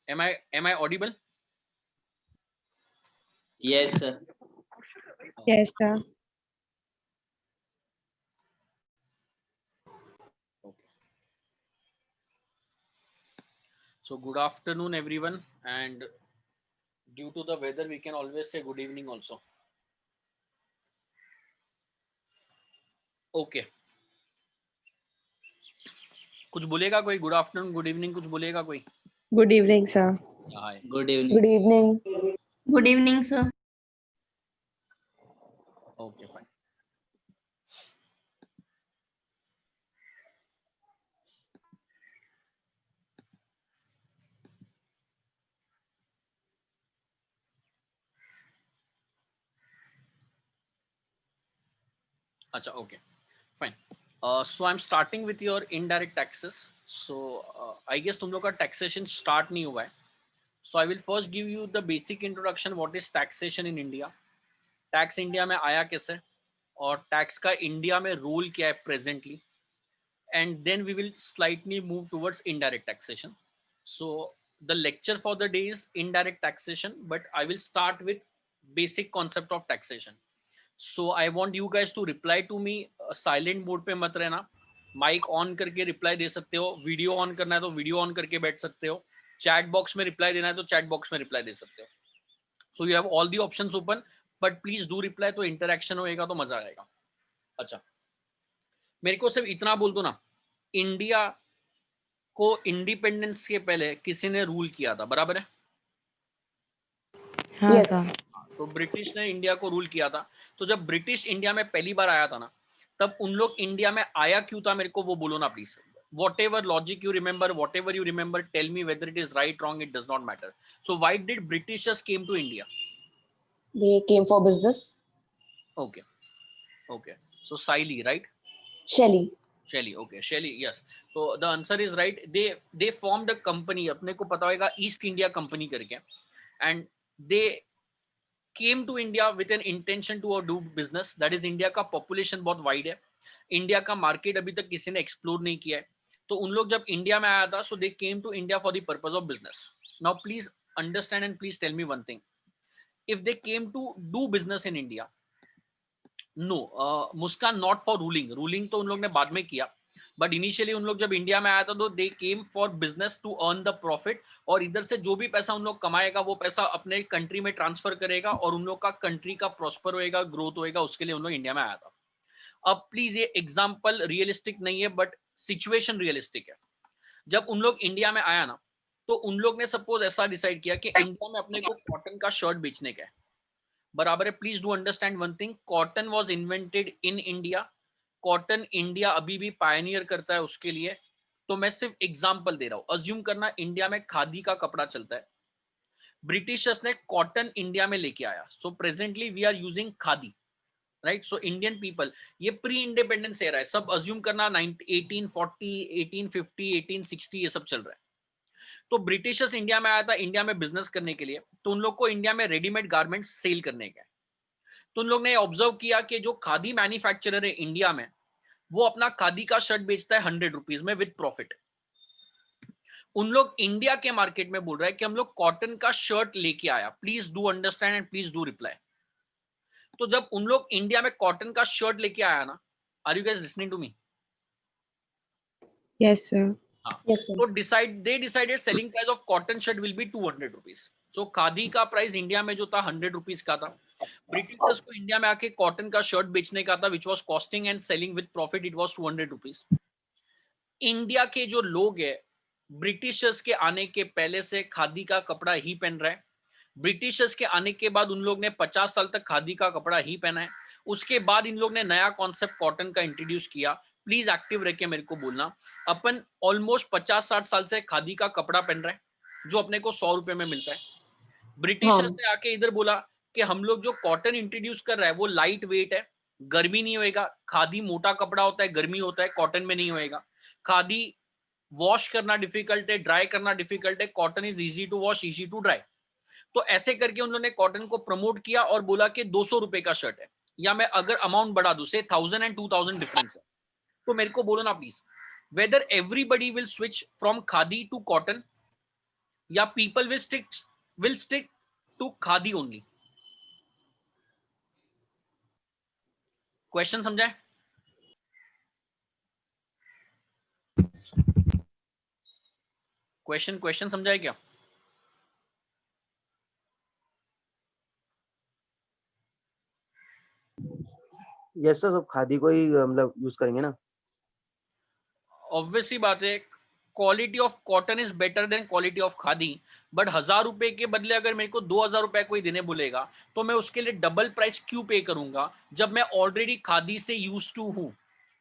Am I audible? Yes, sir. Yes, sir. Okay. So good afternoon, everyone, and due to the weather, we can always say good evening also. Okay. कुछ बोलेगा कोई? Good afternoon, good evening कुछ बोलेगा कोई? Good evening, sir. Hi. Good evening. Good evening. Good evening, sir. Okay, fine. Acha, okay, fine. So I'm starting with your indirect taxes. So I guess तुम लोग का taxation start नहीं हुआ है. So I will first give you the basic introduction. What is taxation in India? Tax India में आया कैसे? और tax का India में role क्या है presently? And then we will slightly move towards indirect taxation. So the lecture for the day is indirect taxation, but I will start with basic concept of taxation. So I want you guys to reply to me silent mode पे मत रहना, mic on करके reply दे सकते हो, video on करना है तो video on करके बैठ सकते हो, चैट बॉक्स में रिप्लाई देना है तो चैट बॉक्स में रिप्लाई दे सकते हो. So you have all the options open, but please do reply, तो इंटरेक्शन होएगा तो मजा आएगा. अच्छा, मेरे को सिर्फ इतना बोल दो ना, इंडिया को इंडिपेंडेंस के पहले किसी ने रूल किया था, बराबर है? हाँ, Yes. sir. तो ब्रिटिश ने इंडिया को रूल किया था. तो जब ब्रिटिश इंडिया में पहली बार आया था ना, तब उन लोग इंडिया में आया क्यों था, मेरे को वो बोलो ना please. Whatever logic you remember, whatever you remember, tell me whether it is right, wrong, it does not matter. So why did Britishers came to India? They came for business. Okay, okay. So Siley, right? Shelley. Shelley, okay, Shelley, yes. So the answer is right. They formed a company, अपने को पता होगा east India company करके, and they came to India with an intention to do business. That is, India का population बहुत wide है, India का market अभी तक किसी ने एक्सप्लोर नहीं किया है, तो उन लोग जब इंडिया में आया था, so they came to India for the purpose of business. Now please understand and please tell me one thing. If they came to do business in India, no, मुस्कान नॉट फॉर रूलिंग तो उन लोग ने बाद में किया, but initially उन लोग जब इंडिया में आया था तो they came for business to earn the profit, और इधर से जो भी पैसा उन लोग कमाएगा वो पैसा अपने कंट्री में ट्रांसफर करेगा, और उन लोग का कंट्री का प्रॉस्पर होएगा, ग्रोथ होएगा, उसके लिए उन लोग इंडिया में आया था. अब प्लीज ये एग्जाम्पल रियलिस्टिक नहीं है, बट सिचुएशन रियलिस्टिक है. जब उन लोग इंडिया में आया ना, तो उन लोग ने सपोज ऐसा डिसाइड किया कि इंडिया में अपने को कॉटन का शर्ट बेचने का है, बराबर है? Please do understand one thing, cotton was invented in India, cotton India अभी भी पायनियर करता है उसके लिए. तो मैं सिर्फ एग्जांपल दे रहा हूं, अज्यूम करना इंडिया में खादी का कपड़ा चलता है, ब्रिटिशर्स ने कॉटन इंडिया में लेके आया, so presently we are using khadi, right? So Indian people, ये प्री इंडिपेंडेंस एरा है, सब अज्यूम करना 1840, 1850, 1860 ये सब चल रहा है. तो ब्रिटिशर्स इंडिया में आया था इंडिया में बिजनेस करने के लिए, तो उन लोग को इंडिया में रेडीमेड गारमेंट्स सेल करने का है. तो उन लोग ने ऑब्जर्व किया कि जो खादी मैन्युफैक्चरर है इंडिया में, वो अपना खादी का शर्ट बेचता है 100 रुपीज में विद प्रॉफिट. उन लोग इंडिया के मार्केट में बोल रहे हैं कि हम लोग कॉटन का शर्ट लेके आया. Please do understand and please do reply. तो जब उन लोग इंडिया में कॉटन का शर्ट लेके आया ना, are you guys listening to me? Yes, sir. Yes, sir. तो they decided selling price of cotton shirt will be 200 rupees. So khadi का प्राइस इंडिया में जो था 100 रुपीज का था. ब्रिटिशर्स को इंडिया में आके कॉटन का शर्ट बेचने का था, which was costing and selling with profit, it was 200 rupees. India के जो लोग है, ब्रिटिशर्स के आने के पहले से खादी का कपड़ा ही पहन रहे हैं. ब्रिटिशर्स के आने के बाद उन लोग ने 50 साल तक खादी का कपड़ा ही पहना है. उसके बाद इन लोग ने नया कॉन्सेप्ट कॉटन का इंट्रोड्यूस किया. प्लीज एक्टिव रह के मेरे को बोलना, अपन ऑलमोस्ट 50-60 साल से खादी का कपड़ा पहन रहे हैं जो अपने को 100 रुपए में मिलता है. ब्रिटिशर्स ने आके इधर बोला कि हम लोग जो कॉटन इंट्रोड्यूस कर रहा है वो लाइट वेट है, गर्मी नहीं होएगा. खादी मोटा कपड़ा होता है, गर्मी होता है, कॉटन में नहीं होएगा. खादी वॉश करना डिफिकल्ट है, ड्राई करना डिफिकल्ट है, cotton is easy to wash, easy to dry. तो ऐसे करके उन्होंने कॉटन को प्रमोट किया और बोला कि 200 रुपए का शर्ट है, या मैं अगर अमाउंट बढ़ा दूं से 1000 and 2000 डिफरेंस है. तो मेरे को बोलो ना please, whether everybody will switch from khadi to cotton, या people will stick to khadi only? Question समझाए? क्वेश्चन समझाए क्या? यस सर, सब खादी को ही मतलब यूज करेंगे ना। ऑब्वियसली बात है, quality of cotton is better than quality of khadi, but 1,000 रुपए के बदले अगर मेरे को 2,000 रुपए कोई देने बोलेगा तो मैं उसके लिए डबल प्राइस क्यों पे करूंगा जब मैं ऑलरेडी खादी से यूज टू हूं?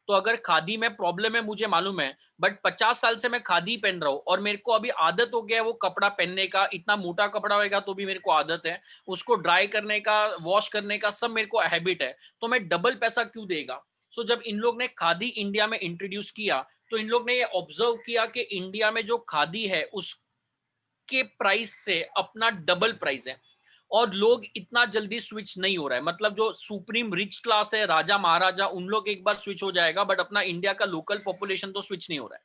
तो अगर खादी में प्रॉब्लम है मुझे मालूम है, बट 50 साल से मैं खादी पहन रहा हूं और मेरे को अभी आदत हो गया है वो कपड़ा पहनने का, इतना मोटा कपड़ा होएगा तो भी मेरे को आदत है, उसको ड्राई करने का, वॉश करने का, सब मेरे को हैबिट है, तो मैं डबल पैसा क्यों देगा? सो जब इन लोग ने खादी इंडिया में इंट्रोड्यूस किया तो इन लोग ने ये ऑब्जर्व किया कि इंडिया में जो खादी है उसके प्राइस से अपना डबल प्राइस है और लोग इतना जल्दी स्विच नहीं हो रहा है। मतलब जो सुप्रीम रिच क्लास है, राजा महाराजा, उन लोग एक बार स्विच हो जाएगा, बट अपना इंडिया का लोकल पॉपुलेशन तो स्विच नहीं हो रहा है।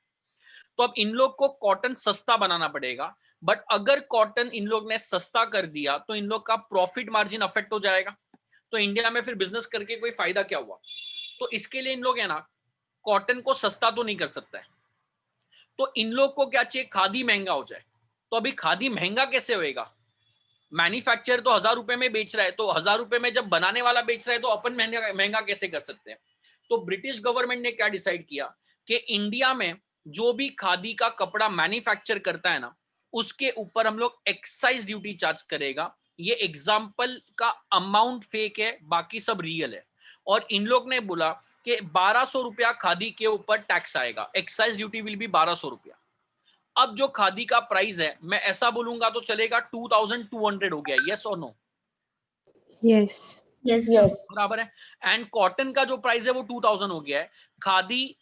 तो अब इन लोग को कॉटन सस्ता बनाना पड़ेगा, बट अगर कॉटन इन लोग ने सस्ता कर दिया तो इन लोग का प्रॉफिट मार्जिन अफेक्ट हो जाएगा, तो इंडिया में फिर बिजनेस करके कोई फायदा क्या हुआ? तो इसके लिए इन लोग है ना, कॉटन को सस्ता तो नहीं कर सकता है, तो इन लोग को क्या चाहिए? खादी महंगा हो जाए। तो अभी खादी महंगा कैसे होएगा? मैन्युफैक्चर तो 1,000 रुपए में बेच रहा है, तो 1,000 रुपए में जब बनाने वाला बेच रहा है तो अपन महंगा महंगा कैसे कर सकते हैं? तो ब्रिटिश गवर्नमेंट ने क्या डिसाइड किया कि इंडिया में जो भी खादी का कपड़ा मैन्युफैक्चर करता है ना, उसके ऊपर हम लोग एक्साइज ड्यूटी चार्ज करेगा। ये एग्जाम्पल का अमाउंट फेक है, बाकी सब रियल है। और इन लोग ने बोला कि 1,200 रुपया खादी के ऊपर टैक्स आएगा, एक्साइज ड्यूटी विल बी 1,200 रुपया। अब जो खादी का प्राइस है, मैं ऐसा बोलूंगा तो चलेगा 2,200 हो गया, यस और नो? Yes. Yes. Yes. बराबर है। एंड कॉटन का जो प्राइस है वो 2,000 हो गया है। खादी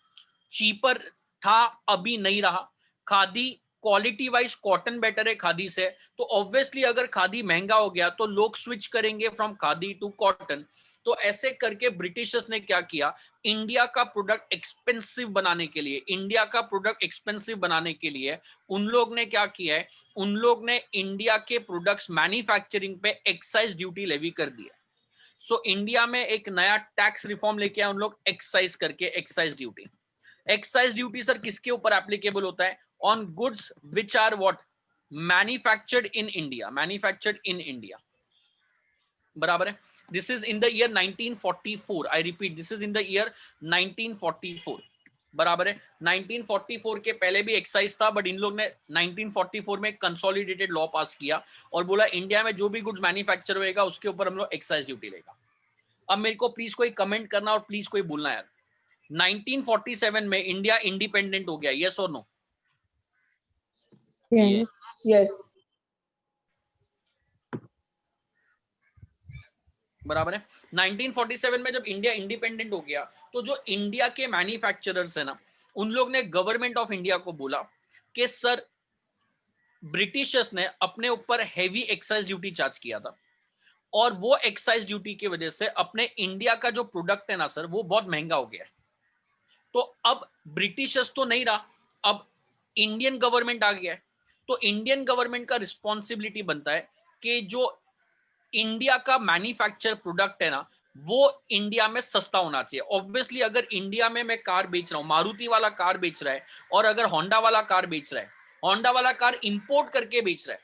चीपर था, अभी नहीं रहा। Khadi quality wise cotton better है खादी से, तो ऑब्वियसली अगर खादी महंगा हो गया तो लोग स्विच करेंगे फ्रॉम खादी टू कॉटन। तो ऐसे करके ब्रिटिशर्स ने क्या किया, इंडिया का प्रोडक्ट एक्सपेंसिव बनाने के लिए, इंडिया का प्रोडक्ट एक्सपेंसिव बनाने के लिए उन लोग ने क्या किया है, उन लोग ने इंडिया के प्रोडक्ट्स मैन्युफैक्चरिंग पे एक्साइज ड्यूटी लेवी कर दिया। सो इंडिया में एक नया टैक्स रिफॉर्म लेके आए उन लोग, एक्साइज करके, excise duty. Excise duty sir किसके ऊपर एप्लीकेबल होता है? On goods which are what, manufactured in India, manufactured in India. बराबर है। This is in the year 1944, I repeat, this is in the year 1944। बराबर है। 1944 के पहले भी एक्साइज था, बट इन लोग ने 1944 में कंसोलिडेटेड लॉ पास किया और बोला इंडिया में जो भी गुड्स मैन्युफैक्चर होएगा उसके ऊपर हम लोग एक्साइज ड्यूटी लेगा। अब मेरे को प्लीज कोई कमेंट करना और प्लीज कोई बोलना यार, 1947 में इंडिया इंडिपेंडेंट हो गया, यस और नो? Yes. Yes. बराबर है। 1947 में जब इंडिया इंडिपेंडेंट हो गया तो जो इंडिया के मैन्युफैक्चरर्स है ना, उन लोग ने गवर्नमेंट ऑफ इंडिया को बोला कि सर ब्रिटिशर्स ने अपने ऊपर हेवी एक्साइज ड्यूटी चार्ज किया था और वो एक्साइज ड्यूटी की वजह से अपने इंडिया का जो प्रोडक्ट है ना सर, वो बहुत महंगा हो गया है। तो अब ब्रिटिशर्स तो नहीं रहा, अब इंडियन गवर्नमेंट आ गया है, तो इंडियन गवर्नमेंट का रिस्पॉन्सिबिलिटी बनता है कि जो इंडिया का मैन्युफैक्चर प्रोडक्ट है ना, वो इंडिया में सस्ता होना चाहिए। ऑब्वियसली अगर इंडिया में मैं कार बेच रहा हूँ, मारुति वाला कार बेच रहा है, और अगर होंडा वाला कार बेच रहा है, होंडा वाला कार इंपोर्ट करके बेच रहा है,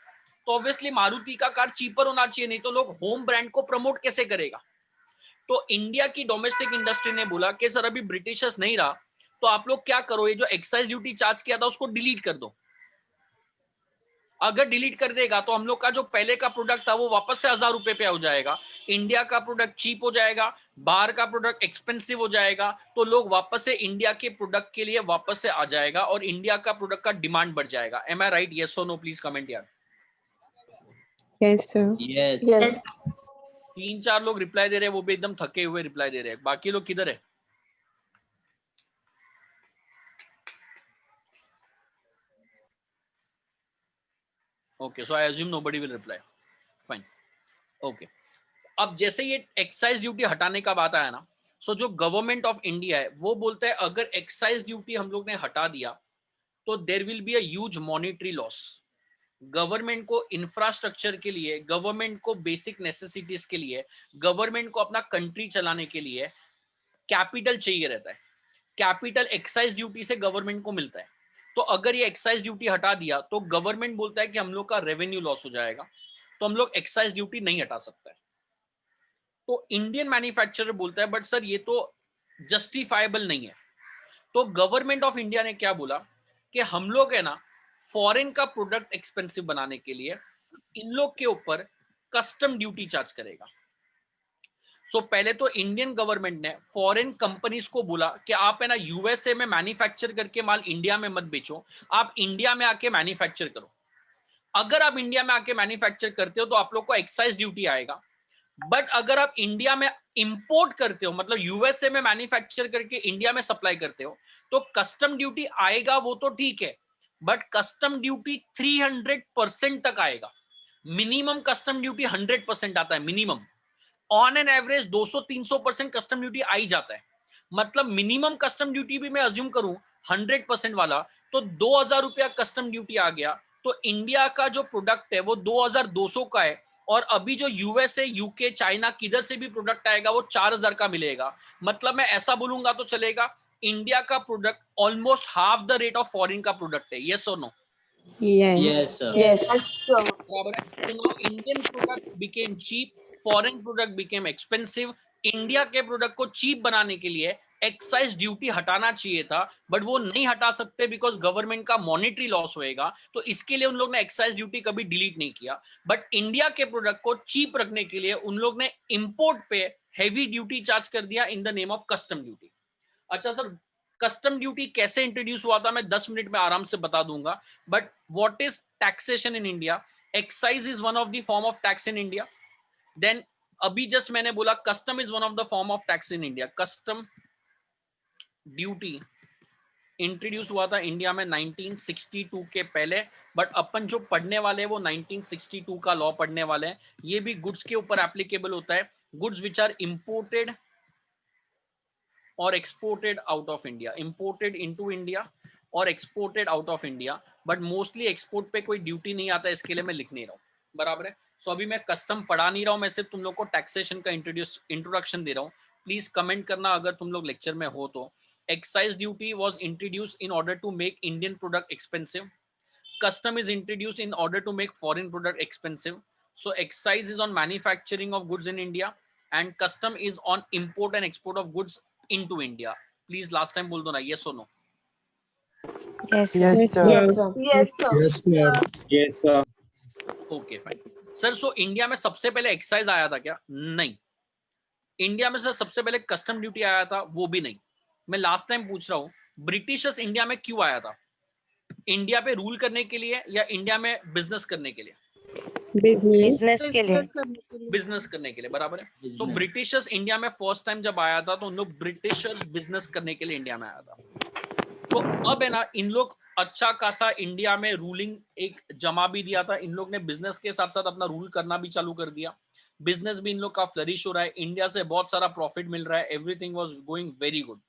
तो ऑब्वियसली मारुति का कार चीपर होना चाहिए, नहीं तो लोग होम ब्रांड को प्रमोट कैसे करेगा? तो इंडिया की डोमेस्टिक इंडस्ट्री ने बोला कि सर अभी ब्रिटिशर्स नहीं रहा, तो आप लोग क्या करो, ये जो एक्साइज ड्यूटी चार्ज किया था उसको डिलीट कर दो। अगर डिलीट कर देगा तो हम लोग का जो पहले का प्रोडक्ट था वो वापस से 1,000 रुपए पे हो जाएगा, इंडिया का प्रोडक्ट चीप हो जाएगा, बाहर का प्रोडक्ट एक्सपेंसिव हो जाएगा, तो लोग वापस से इंडिया के प्रोडक्ट के लिए वापस से आ जाएगा और इंडिया का प्रोडक्ट का डिमांड बढ़ जाएगा। Am I right? यस और नो? प्लीज कमेंट यार। Yes, sir. Yes. Yes. 3-4 लोग रिप्लाई दे रहे हैं, वो भी एकदम थके हुए रिप्लाई दे रहे हैं, बाकी लोग किधर है? Okay, so I assume nobody will reply, fine, okay. अब जैसे ये एक्साइज ड्यूटी हटाने का बात आया ना, सो जो गवर्नमेंट ऑफ इंडिया है वो बोलता है अगर एक्साइज ड्यूटी हम लोग ने हटा दिया तो there will be a huge monetary loss. Government को इंफ्रास्ट्रक्चर के लिए, गवर्नमेंट को बेसिक नेसेसिटीज के लिए, गवर्नमेंट को अपना कंट्री चलाने के लिए कैपिटल चाहिए रहता है। कैपिटल एक्साइज ड्यूटी से गवर्नमेंट को मिलता है। तो अगर ये एक्साइज ड्यूटी हटा दिया तो गवर्नमेंट बोलता है कि हम लोग का रेवेन्यू लॉस हो जाएगा, तो हम लोग एक्साइज ड्यूटी नहीं हटा सकते। तो इंडियन मैन्युफैक्चरर बोलता है बट सर ये तो जस्टिफाइबल नहीं है। तो गवर्नमेंट ऑफ इंडिया ने क्या बोला कि हम लोग है ना फॉरेन का प्रोडक्ट एक्सपेंसिव बनाने के लिए इन लोग के ऊपर कस्टम ड्यूटी चार्ज करेगा। सो पहले तो इंडियन गवर्नमेंट ने फॉरेन कंपनीज को बोला कि आप है ना यूएसए में मैन्युफैक्चर करके माल इंडिया में मत बेचो, आप इंडिया में आके मैन्युफैक्चर करो। अगर आप इंडिया में आके मैन्युफैक्चर करते हो तो आप लोग को एक्साइज ड्यूटी आएगा, बट अगर आप इंडिया में इंपोर्ट करते हो, मतलब यूएसए में मैन्युफैक्चर करके इंडिया में सप्लाई करते हो, तो कस्टम ड्यूटी आएगा, वो तो ठीक है, बट कस्टम ड्यूटी 300% तक आएगा। मिनिमम कस्टम ड्यूटी 100% आता है minimum. On an average 200-300% custom duty आ ही जाता है। मतलब मिनिमम कस्टम ड्यूटी भी मैं अज्यूम करूं 100% वाला, तो 2000 रुपया कस्टम ड्यूटी आ गया। तो इंडिया का जो प्रोडक्ट है वो 2200 का है, और अभी जो यूएसए, यूके, चाइना किधर से भी प्रोडक्ट आएगा वो 4000 का मिलेगा। मतलब मैं ऐसा बोलूंगा तो चलेगा, इंडिया का product almost half the rate of foreign का प्रोडक्ट है। यस और no? Yes. Yes, sir. Yes. बराबर है। So now Indian product became cheap, foreign product became expensive. India के प्रोडक्ट को चीप बनाने के लिए एक्साइज ड्यूटी हटाना चाहिए था, बट वो नहीं हटा सकते बिकॉज गवर्नमेंट का मॉनेटरी लॉस होएगा। तो इसके लिए उन लोग ने एक्साइज ड्यूटी कभी डिलीट नहीं किया, बट इंडिया के प्रोडक्ट को चीप रखने के लिए उन लोग ने इंपोर्ट पे हैवी ड्यूटी चार्ज कर दिया in the name of custom duty. अच्छा सर, कस्टम ड्यूटी कैसे इंट्रोड्यूस हुआ था मैं 10 मिनट में आराम से बता दूंगा, but what is taxation in India? Excise is one of the form of tax in India. Then अभी जस्ट मैंने बोला custom is one of the form of tax in India. Custom duty introduce हुआ था India में 1962 के पहले, but अपन जो पढ़ने वाले हैं वो 1962 का लॉ पढ़ने वाले हैं। ये भी गुड्स के ऊपर एप्लीकेबल होता है, गुड्स विच आर इंपोर्टेड और exported out of India, imported into India और exported out of India, but mostly export पे कोई ड्यूटी नहीं आता, इसके लिए मैं लिख नहीं रहा हूँ। बराबर है। सो अभी मैं कस्टम पढ़ा नहीं रहा हूँ, मैं सिर्फ तुम लोग को टैक्सेशन का इंट्रोडक्शन दे रहा हूँ। प्लीज कमेंट करना अगर तुम लोग लेक्चर में हो तो। Excise duty was introduce in order to make Indian product expensive. Custom is introduced in order to make foreign product expensive. So excise is on manufacturing of goods in India and custom is on import and export of goods into India. Please last time बोल दो ना, yes or no? Yes. Yes, sir. Yes, sir. Yes, sir. Yes, sir. Yes, sir. Okay, fine. Sir so India में सबसे पहले excise आया था क्या? नहीं। इंडिया में सर सबसे पहले कस्टम ड्यूटी आया था? वो भी नहीं। मैं लास्ट टाइम पूछ रहा हूँ, ब्रिटिशर्स इंडिया में क्यों आया था? इंडिया पे रूल करने के लिए या इंडिया में बिजनेस करने के लिए? Business के लिए. बिजनेस करने के लिए। बराबर है। सो ब्रिटिशर्स इंडिया में फर्स्ट टाइम जब आया था तो उन लोग ब्रिटिशर्स बिजनेस करने के लिए इंडिया में आया था। तो अब है ना इन लोग अच्छा खासा इंडिया में रूलिंग एक जमा भी दिया था, इन लोग ने बिजनेस के साथ साथ अपना रूल करना भी चालू कर दिया। बिजनेस भी इन लोग का फ्लरिश हो रहा है, इंडिया से बहुत सारा प्रॉफिट मिल रहा है, everything was going very good.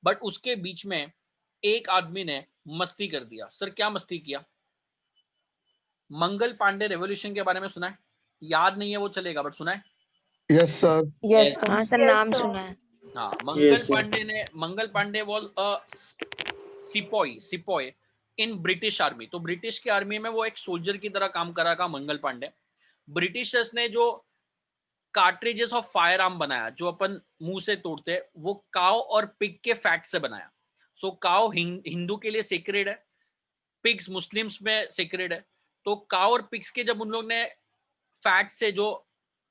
But उसके बीच में एक आदमी ने मस्ती कर दिया। सर क्या मस्ती किया? मंगल पांडे रेवोल्यूशन के बारे में सुना है? याद नहीं है वो चलेगा, बट सुना है? Yes, sir. Yes, sir. हाँ सर, Yes, नाम sir. सुना है. हाँ, Yes, sir. Mangal Pandey was a sepoy in British army. तो ब्रिटिश की आर्मी में वो एक सोल्जर की तरह काम करा था मंगल पांडे। ब्रिटिशर्स ने जो कार्ट्रिजेस ऑफ फायर आर्म बनाया, जो अपन मुंह से तोड़ते, वो काव और पिग के फैट से बनाया। सो काव हिंदू के लिए सेक्रेड है, पिग्स मुस्लिम्स में सेक्रेड है। तो काव और पिग्स के जब उन लोग ने फैट से जो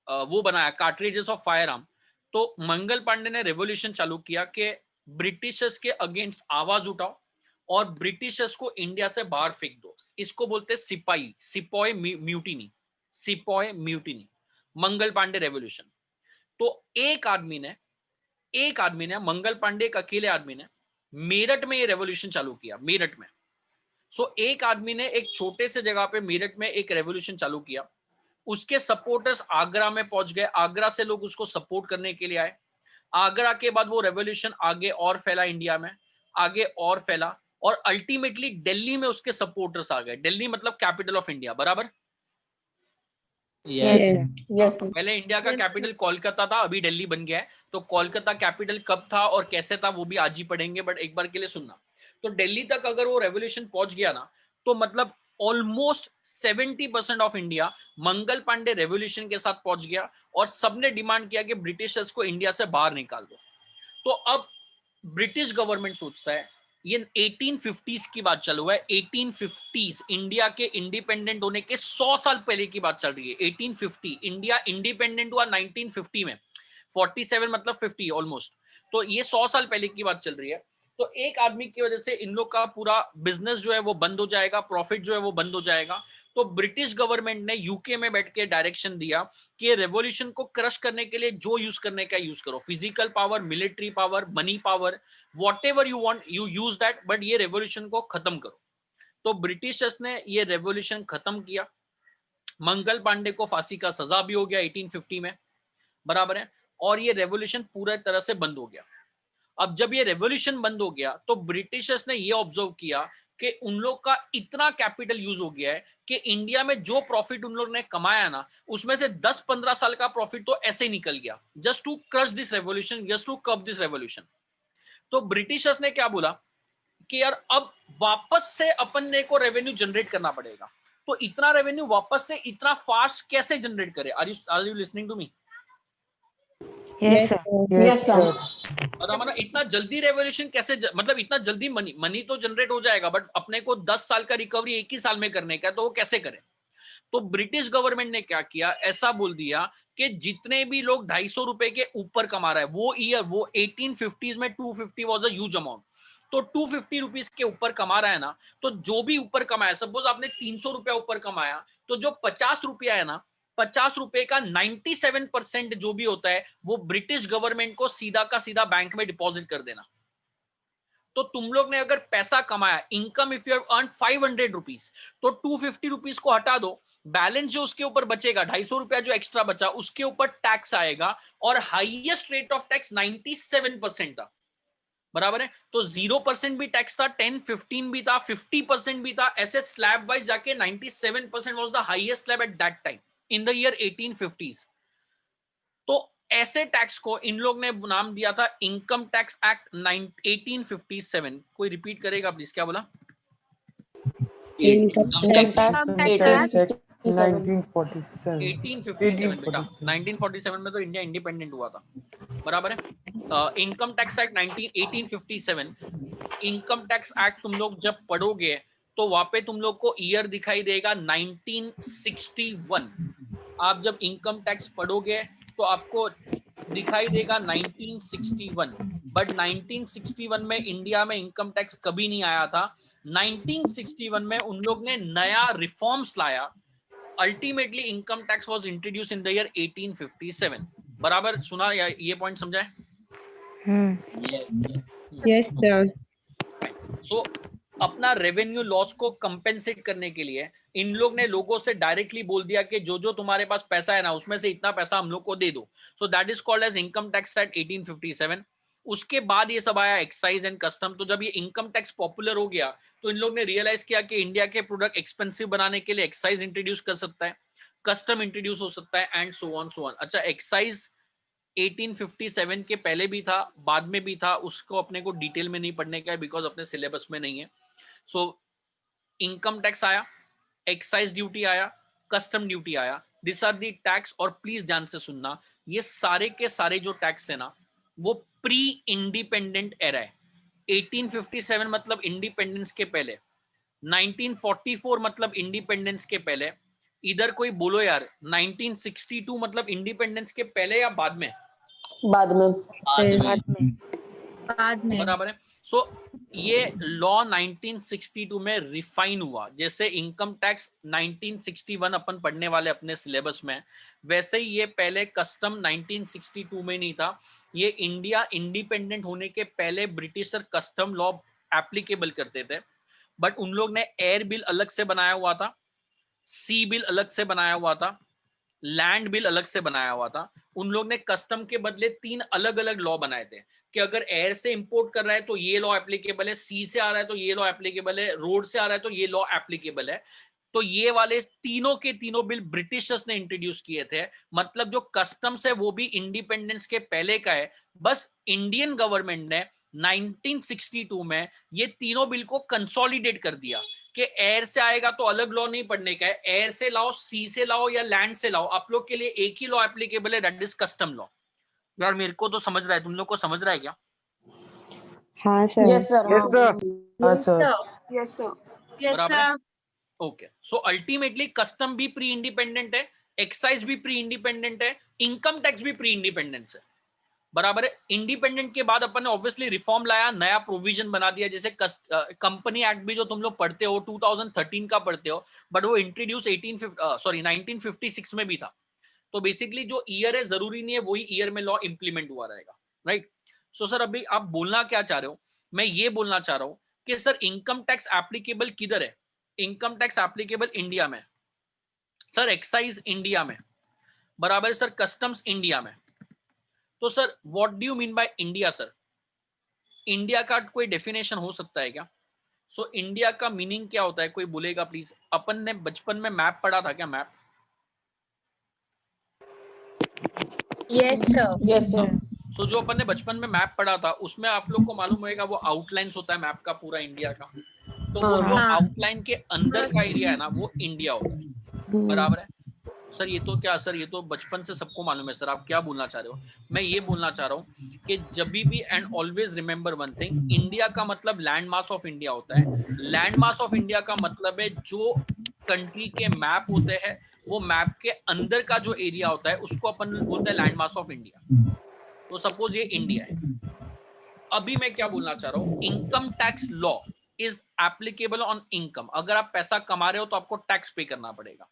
वो बनाया कार्ट्रिजेस ऑफ फायर आर्म, तो मंगल पांडे ने रेवोल्यूशन चालू किया कि ब्रिटिशर्स के अगेंस्ट आवाज उठाओ और ब्रिटिशर्स को इंडिया से बाहर फेंक दो। इसको बोलते सिपाही, सिपॉय म्यूटिनी, सिपॉय म्यूटिनी, मंगल पांडे रेवोल्यूशन। तो एक आदमी ने मंगल पांडे, एक अकेले आदमी ने मेरठ में ये रेवोल्यूशन चालू किया, मेरठ में। सो एक आदमी ने एक छोटे से जगह पे मेरठ में एक रेवोल्यूशन चालू किया। उसके सपोर्टर्स आगरा में पहुंच गए, आगरा से लोग उसको सपोर्ट करने के लिए आए। आगरा के बाद वो रेवोल्यूशन आगे और फैला, इंडिया में आगे और फैला, और अल्टीमेटली दिल्ली में उसके सपोर्टर्स आ गए। दिल्ली मतलब कैपिटल ऑफ इंडिया, बराबर? Yes, sir. Yes, sir. पहले इंडिया का कैपिटल कोलकाता था, अभी दिल्ली बन गया है। तो कोलकाता कैपिटल कब था और कैसे था वो भी आज ही पढ़ेंगे, बट एक बार के लिए सुनना। तो दिल्ली तक अगर वो रेवोल्यूशन पहुंच गया ना, तो मतलब almost 70% of India Mangal Pandey revolution के साथ पहुंच गया और सबने डिमांड किया कि ब्रिटिशर्स को इंडिया से बाहर निकाल दो। तो अब ब्रिटिश गवर्नमेंट सोचता है, ये 1850s की बात चल हुआ है, 1850s, इंडिया के इंडिपेंडेंट होने के 100 साल पहले की बात चल रही है। 1850 इंडिया इंडिपेंडेंट हुआ 1950 में, 47 मतलब 50 ऑलमोस्ट। तो ये 100 साल पहले की बात चल रही है। तो एक आदमी की वजह से इन लोग का पूरा बिजनेस जो है वो बंद हो जाएगा, प्रॉफिट जो है वो बंद हो जाएगा। तो ब्रिटिश गवर्नमेंट ने यूके में बैठ के डायरेक्शन दिया कि रेवोल्यूशन को क्रश करने के लिए जो यूज करने का यूज करो, physical power, military power, money power, whatever you want you use that, but ये रेवोल्यूशन को खत्म करो। तो ब्रिटिशर्स ने ये रेवोल्यूशन खत्म किया। मंगल पांडे को फांसी का सजा भी हो गया 1850 में, बराबर है, और ये रेवोल्यूशन पूरा तरह से बंद हो गया। अब जब ये रेवोल्यूशन बंद हो गया तो ब्रिटिशर्स ने ये ऑब्जर्व किया कि उन लोग का इतना कैपिटल यूज हो गया है कि इंडिया में जो प्रॉफिट उन लोग ने कमाया ना, उसमें से 10-15 साल का प्रॉफिट तो ऐसे ही निकल गया, just to crush this revolution, just to curb this revolution. तो ब्रिटिशर्स ने क्या बोला कि यार अब वापस से अपन ने को रेवेन्यू जनरेट करना पड़ेगा। तो इतना रेवेन्यू वापस से इतना फास्ट कैसे जनरेट करे? Are you listening to me? Yes, sir. Yes, sir. मतलब इतना जल्दी रेवोल्यूशन कैसे मतलब इतना जल्दी मनी तो जनरेट हो जाएगा, बट अपने को 10 साल का रिकवरी एक ही साल में करने का है, तो वो कैसे करें? तो ब्रिटिश गवर्नमेंट ने क्या किया, ऐसा बोल दिया कि जितने भी लोग 250 रुपए के ऊपर कमा रहा है, वो ईयर, वो 1850s में 250 वाज अ ह्यूज अमाउंट। तो 250 रुपीज के ऊपर कमा रहा है ना, तो जो भी ऊपर कमाया, सपोज आपने 300 रुपया ऊपर कमाया, तो जो 50 रुपया है ना, 50 रुपए का 97% जो भी होता है वो ब्रिटिश गवर्नमेंट को सीधा का सीधा बैंक में डिपॉजिट कर देना। तो तुम लोग ने अगर पैसा कमाया, income if you have earn 500 rupees, तो 250 रुपीज को हटा दो, बैलेंस जो उसके ऊपर बचेगा 250 रुपया जो एक्स्ट्रा बचा, उसके ऊपर टैक्स आएगा और हाईएस्ट रेट ऑफ टैक्स 97% था, बराबर है। तो 0% भी टैक्स था, 10-15 भी था, 50% भी था, ऐसे स्लैब वाइज जाके 97% was the highest slab at that time in the year 1850s। तो ऐसे टैक्स को इन लोग ने नाम दिया था इनकम टैक्स एक्ट 1857। कोई रिपीट करेगा प्लीज, क्या बोला? Income Income tax 1847. 1857 बेटा, 1947 में तो इंडिया इंडिपेंडेंट हुआ था, बराबर है। Income tax act 1857। Income tax act तुम लोग जब पढ़ोगे तो वहां पे तुम लोग को ईयर दिखाई देगा 1961। आप जब इनकम टैक्स पढ़ोगे तो आपको दिखाई देगा 1961, बट 1961 में इंडिया में इनकम टैक्स कभी नहीं आया था। 1961 में उन लोग ने नया रिफॉर्म्स लाया। Ultimately income tax was introduce in the year 1857, बराबर? सुना या ये पॉइंट समझा है? Yes, sir. सो अपना रेवेन्यू लॉस को कंपेंसेट करने के लिए इन लोग ने लोगों से डायरेक्टली बोल दिया कि जो जो तुम्हारे पास पैसा है ना, उसमें से इतना पैसा हम लोग को दे दो। So that is called as income tax act 1857। उसके बाद ये सब आया एक्साइज एंड कस्टम। तो जब ये इनकम टैक्स पॉपुलर हो गया तो इन लोग ने रियलाइज किया कि इंडिया के प्रोडक्ट एक्सपेंसिव बनाने के लिए एक्साइज इंट्रोड्यूस कर सकता है, कस्टम इंट्रोड्यूस हो सकता है, and so on so on. अच्छा, एक्साइज 1857 के पहले भी था, बाद में भी था, उसको अपने को डिटेल में नहीं पढ़ने का है बिकॉज अपने सिलेबस में नहीं है। सो इनकम टैक्स आया, एक्साइज ड्यूटी आया, कस्टम ड्यूटी आया, दिस आर दी टैक्स। और प्लीज ध्यान से सुनना, ये सारे के सारे जो टैक्स है ना, वो प्री इंडिपेंडेंट एरा है। 1857 मतलब इंडिपेंडेंस के पहले, 1944 मतलब इंडिपेंडेंस के पहले। इधर कोई बोलो यार, 1962 मतलब इंडिपेंडेंस के पहले या बाद में? बाद में। बराबर है। सो ये लॉ 1962 में रिफाइन हुआ। जैसे इनकम टैक्स 1961 अपन पढ़ने वाले अपने सिलेबस में, वैसे ही ये पहले कस्टम 1962 में नहीं था। ये इंडिया इंडिपेंडेंट होने के पहले ब्रिटिशर कस्टम लॉ एप्लीकेबल करते थे, बट उन लोग ने एयर बिल अलग से बनाया हुआ था, सी बिल अलग से बनाया हुआ था, लैंड बिल अलग से बनाया हुआ था। उन लोग ने कस्टम के बदले 3 अलग अलग लॉ बनाए थे। कि अगर एयर से इंपोर्ट कर रहा है तो ये लॉ एप्लीकेबल है, सी से आ रहा है तो ये लॉ एप्लीकेबल है, रोड से आ रहा है तो ये लॉ एप्लीकेबल है। तो ये वाले तीनों के तीनों बिल ब्रिटिशर्स ने इंट्रोड्यूस किए थे। मतलब जो कस्टम्स है वो भी इंडिपेंडेंस के पहले का है, बस इंडियन गवर्नमेंट ने 1962 में ये तीनों बिल को कंसोलिडेट कर दिया कि एयर से आएगा तो अलग लॉ नहीं पढ़ने का है, एयर से लाओ, सी से लाओ या लैंड से लाओ, आप लोग के लिए एक ही लॉ एप्लीकेबल है, दैट इज कस्टम लॉ। यार मेरे को तो समझ रहा है, तुम लोग को समझ रहा है क्या? हाँ sir. Yes sir. Yes, sir. हाँ सर। Yes, sir. बराबर है? ओके, सो अल्टीमेटली कस्टम भी प्री इंडिपेंडेंट है, एक्साइज भी प्री इंडिपेंडेंट है, इनकम टैक्स भी प्री इंडिपेंडेंस है। बराबर है? इंडिपेंडेंट के बाद अपन ने ऑब्वियसली रिफॉर्म लाया, नया प्रोविजन बना दिया, जैसे कंपनी एक्ट भी जो तुम लोग पढ़ते हो 2013 का पढ़ते हो, बट वो इंट्रोड्यूस 1956 में भी था। तो बेसिकली जो ईयर है जरूरी नहीं है वही ईयर में लॉ इंप्लीमेंट हुआ रहेगा, राइट? सो सर अभी आप बोलना क्या चाह रहे हो? मैं ये बोलना चाह रहा हूं कि सर इनकम टैक्स एप्लीकेबल किधर है? इनकम टैक्स एप्लीकेबल इंडिया में, सर एक्साइज इंडिया में, बराबर है सर, कस्टम्स इंडिया में। तो sir what do you mean by India sir? India का कोई डेफिनेशन हो सकता है क्या? सो इंडिया का मीनिंग क्या होता है, कोई बोलेगा प्लीज? अपन ने बचपन में मैप पढ़ा था क्या, map? Yes, sir. Yes sir. So जो अपन ने बचपन में मैप पढ़ा था उसमें आप लोग को मालूम होगा वो आउटलाइंस होता है मैप का पूरा इंडिया का। तो वो जो हाँ। आउटलाइन के अंदर का एरिया है ना वो इंडिया होता है, बराबर है? सर ये तो क्या सर, ये तो बचपन से सबको मालूम है सर, आप क्या बोलना चाह रहे हो? मैं ये बोलना चाह रहा हूँ कि जब भी and always remember one thing, India का मतलब लैंड मास ऑफ इंडिया होता है। लैंड मास ऑफ इंडिया का मतलब है जो कंट्री के मैप होते हैं वो मैप के अंदर का जो एरिया होता है उसको अपन बोलते हैं लैंड मास ऑफ इंडिया। तो सपोज ये इंडिया है। अभी मैं क्या बोलना चाह रहा हूँ, income tax law is applicable on income. अगर आप पैसा कमा रहे हो तो आपको टैक्स पे करना पड़ेगा।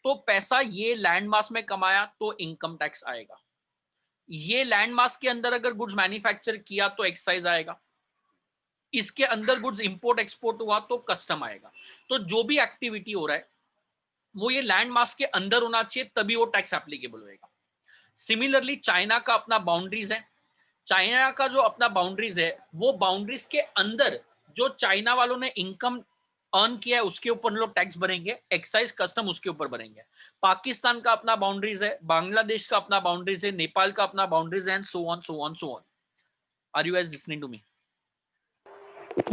तो पैसा ये लैंड मास में कमाया तो इनकम टैक्स आएगा। ये लैंड मास के अंदर अगर गुड्स मैन्युफैक्चर किया तो एक्साइज आएगा। इसके अंदर गुड्स इंपोर्ट एक्सपोर्ट हुआ तो कस्टम आएगा। तो जो भी एक्टिविटी हो रहा है वो ये लैंड मास के अंदर होना चाहिए, तभी वो टैक्स एप्लीकेबल होएगा। सिमिलरली चाइना का अपना बाउंड्रीज है, चाइना का जो अपना बाउंड्रीज है वो बाउंड्रीज के अंदर जो चाइना वालों ने इनकम अर्न किया है उसके ऊपर लोग टैक्स भरेंगे, एक्साइज कस्टम उसके ऊपर भरेंगे। पाकिस्तान का अपना बाउंड्रीज है, बांग्लादेश का अपना बाउंड्रीज है, नेपाल का अपना बाउंड्रीज है, and so on so on so on. Are you guys listening to me?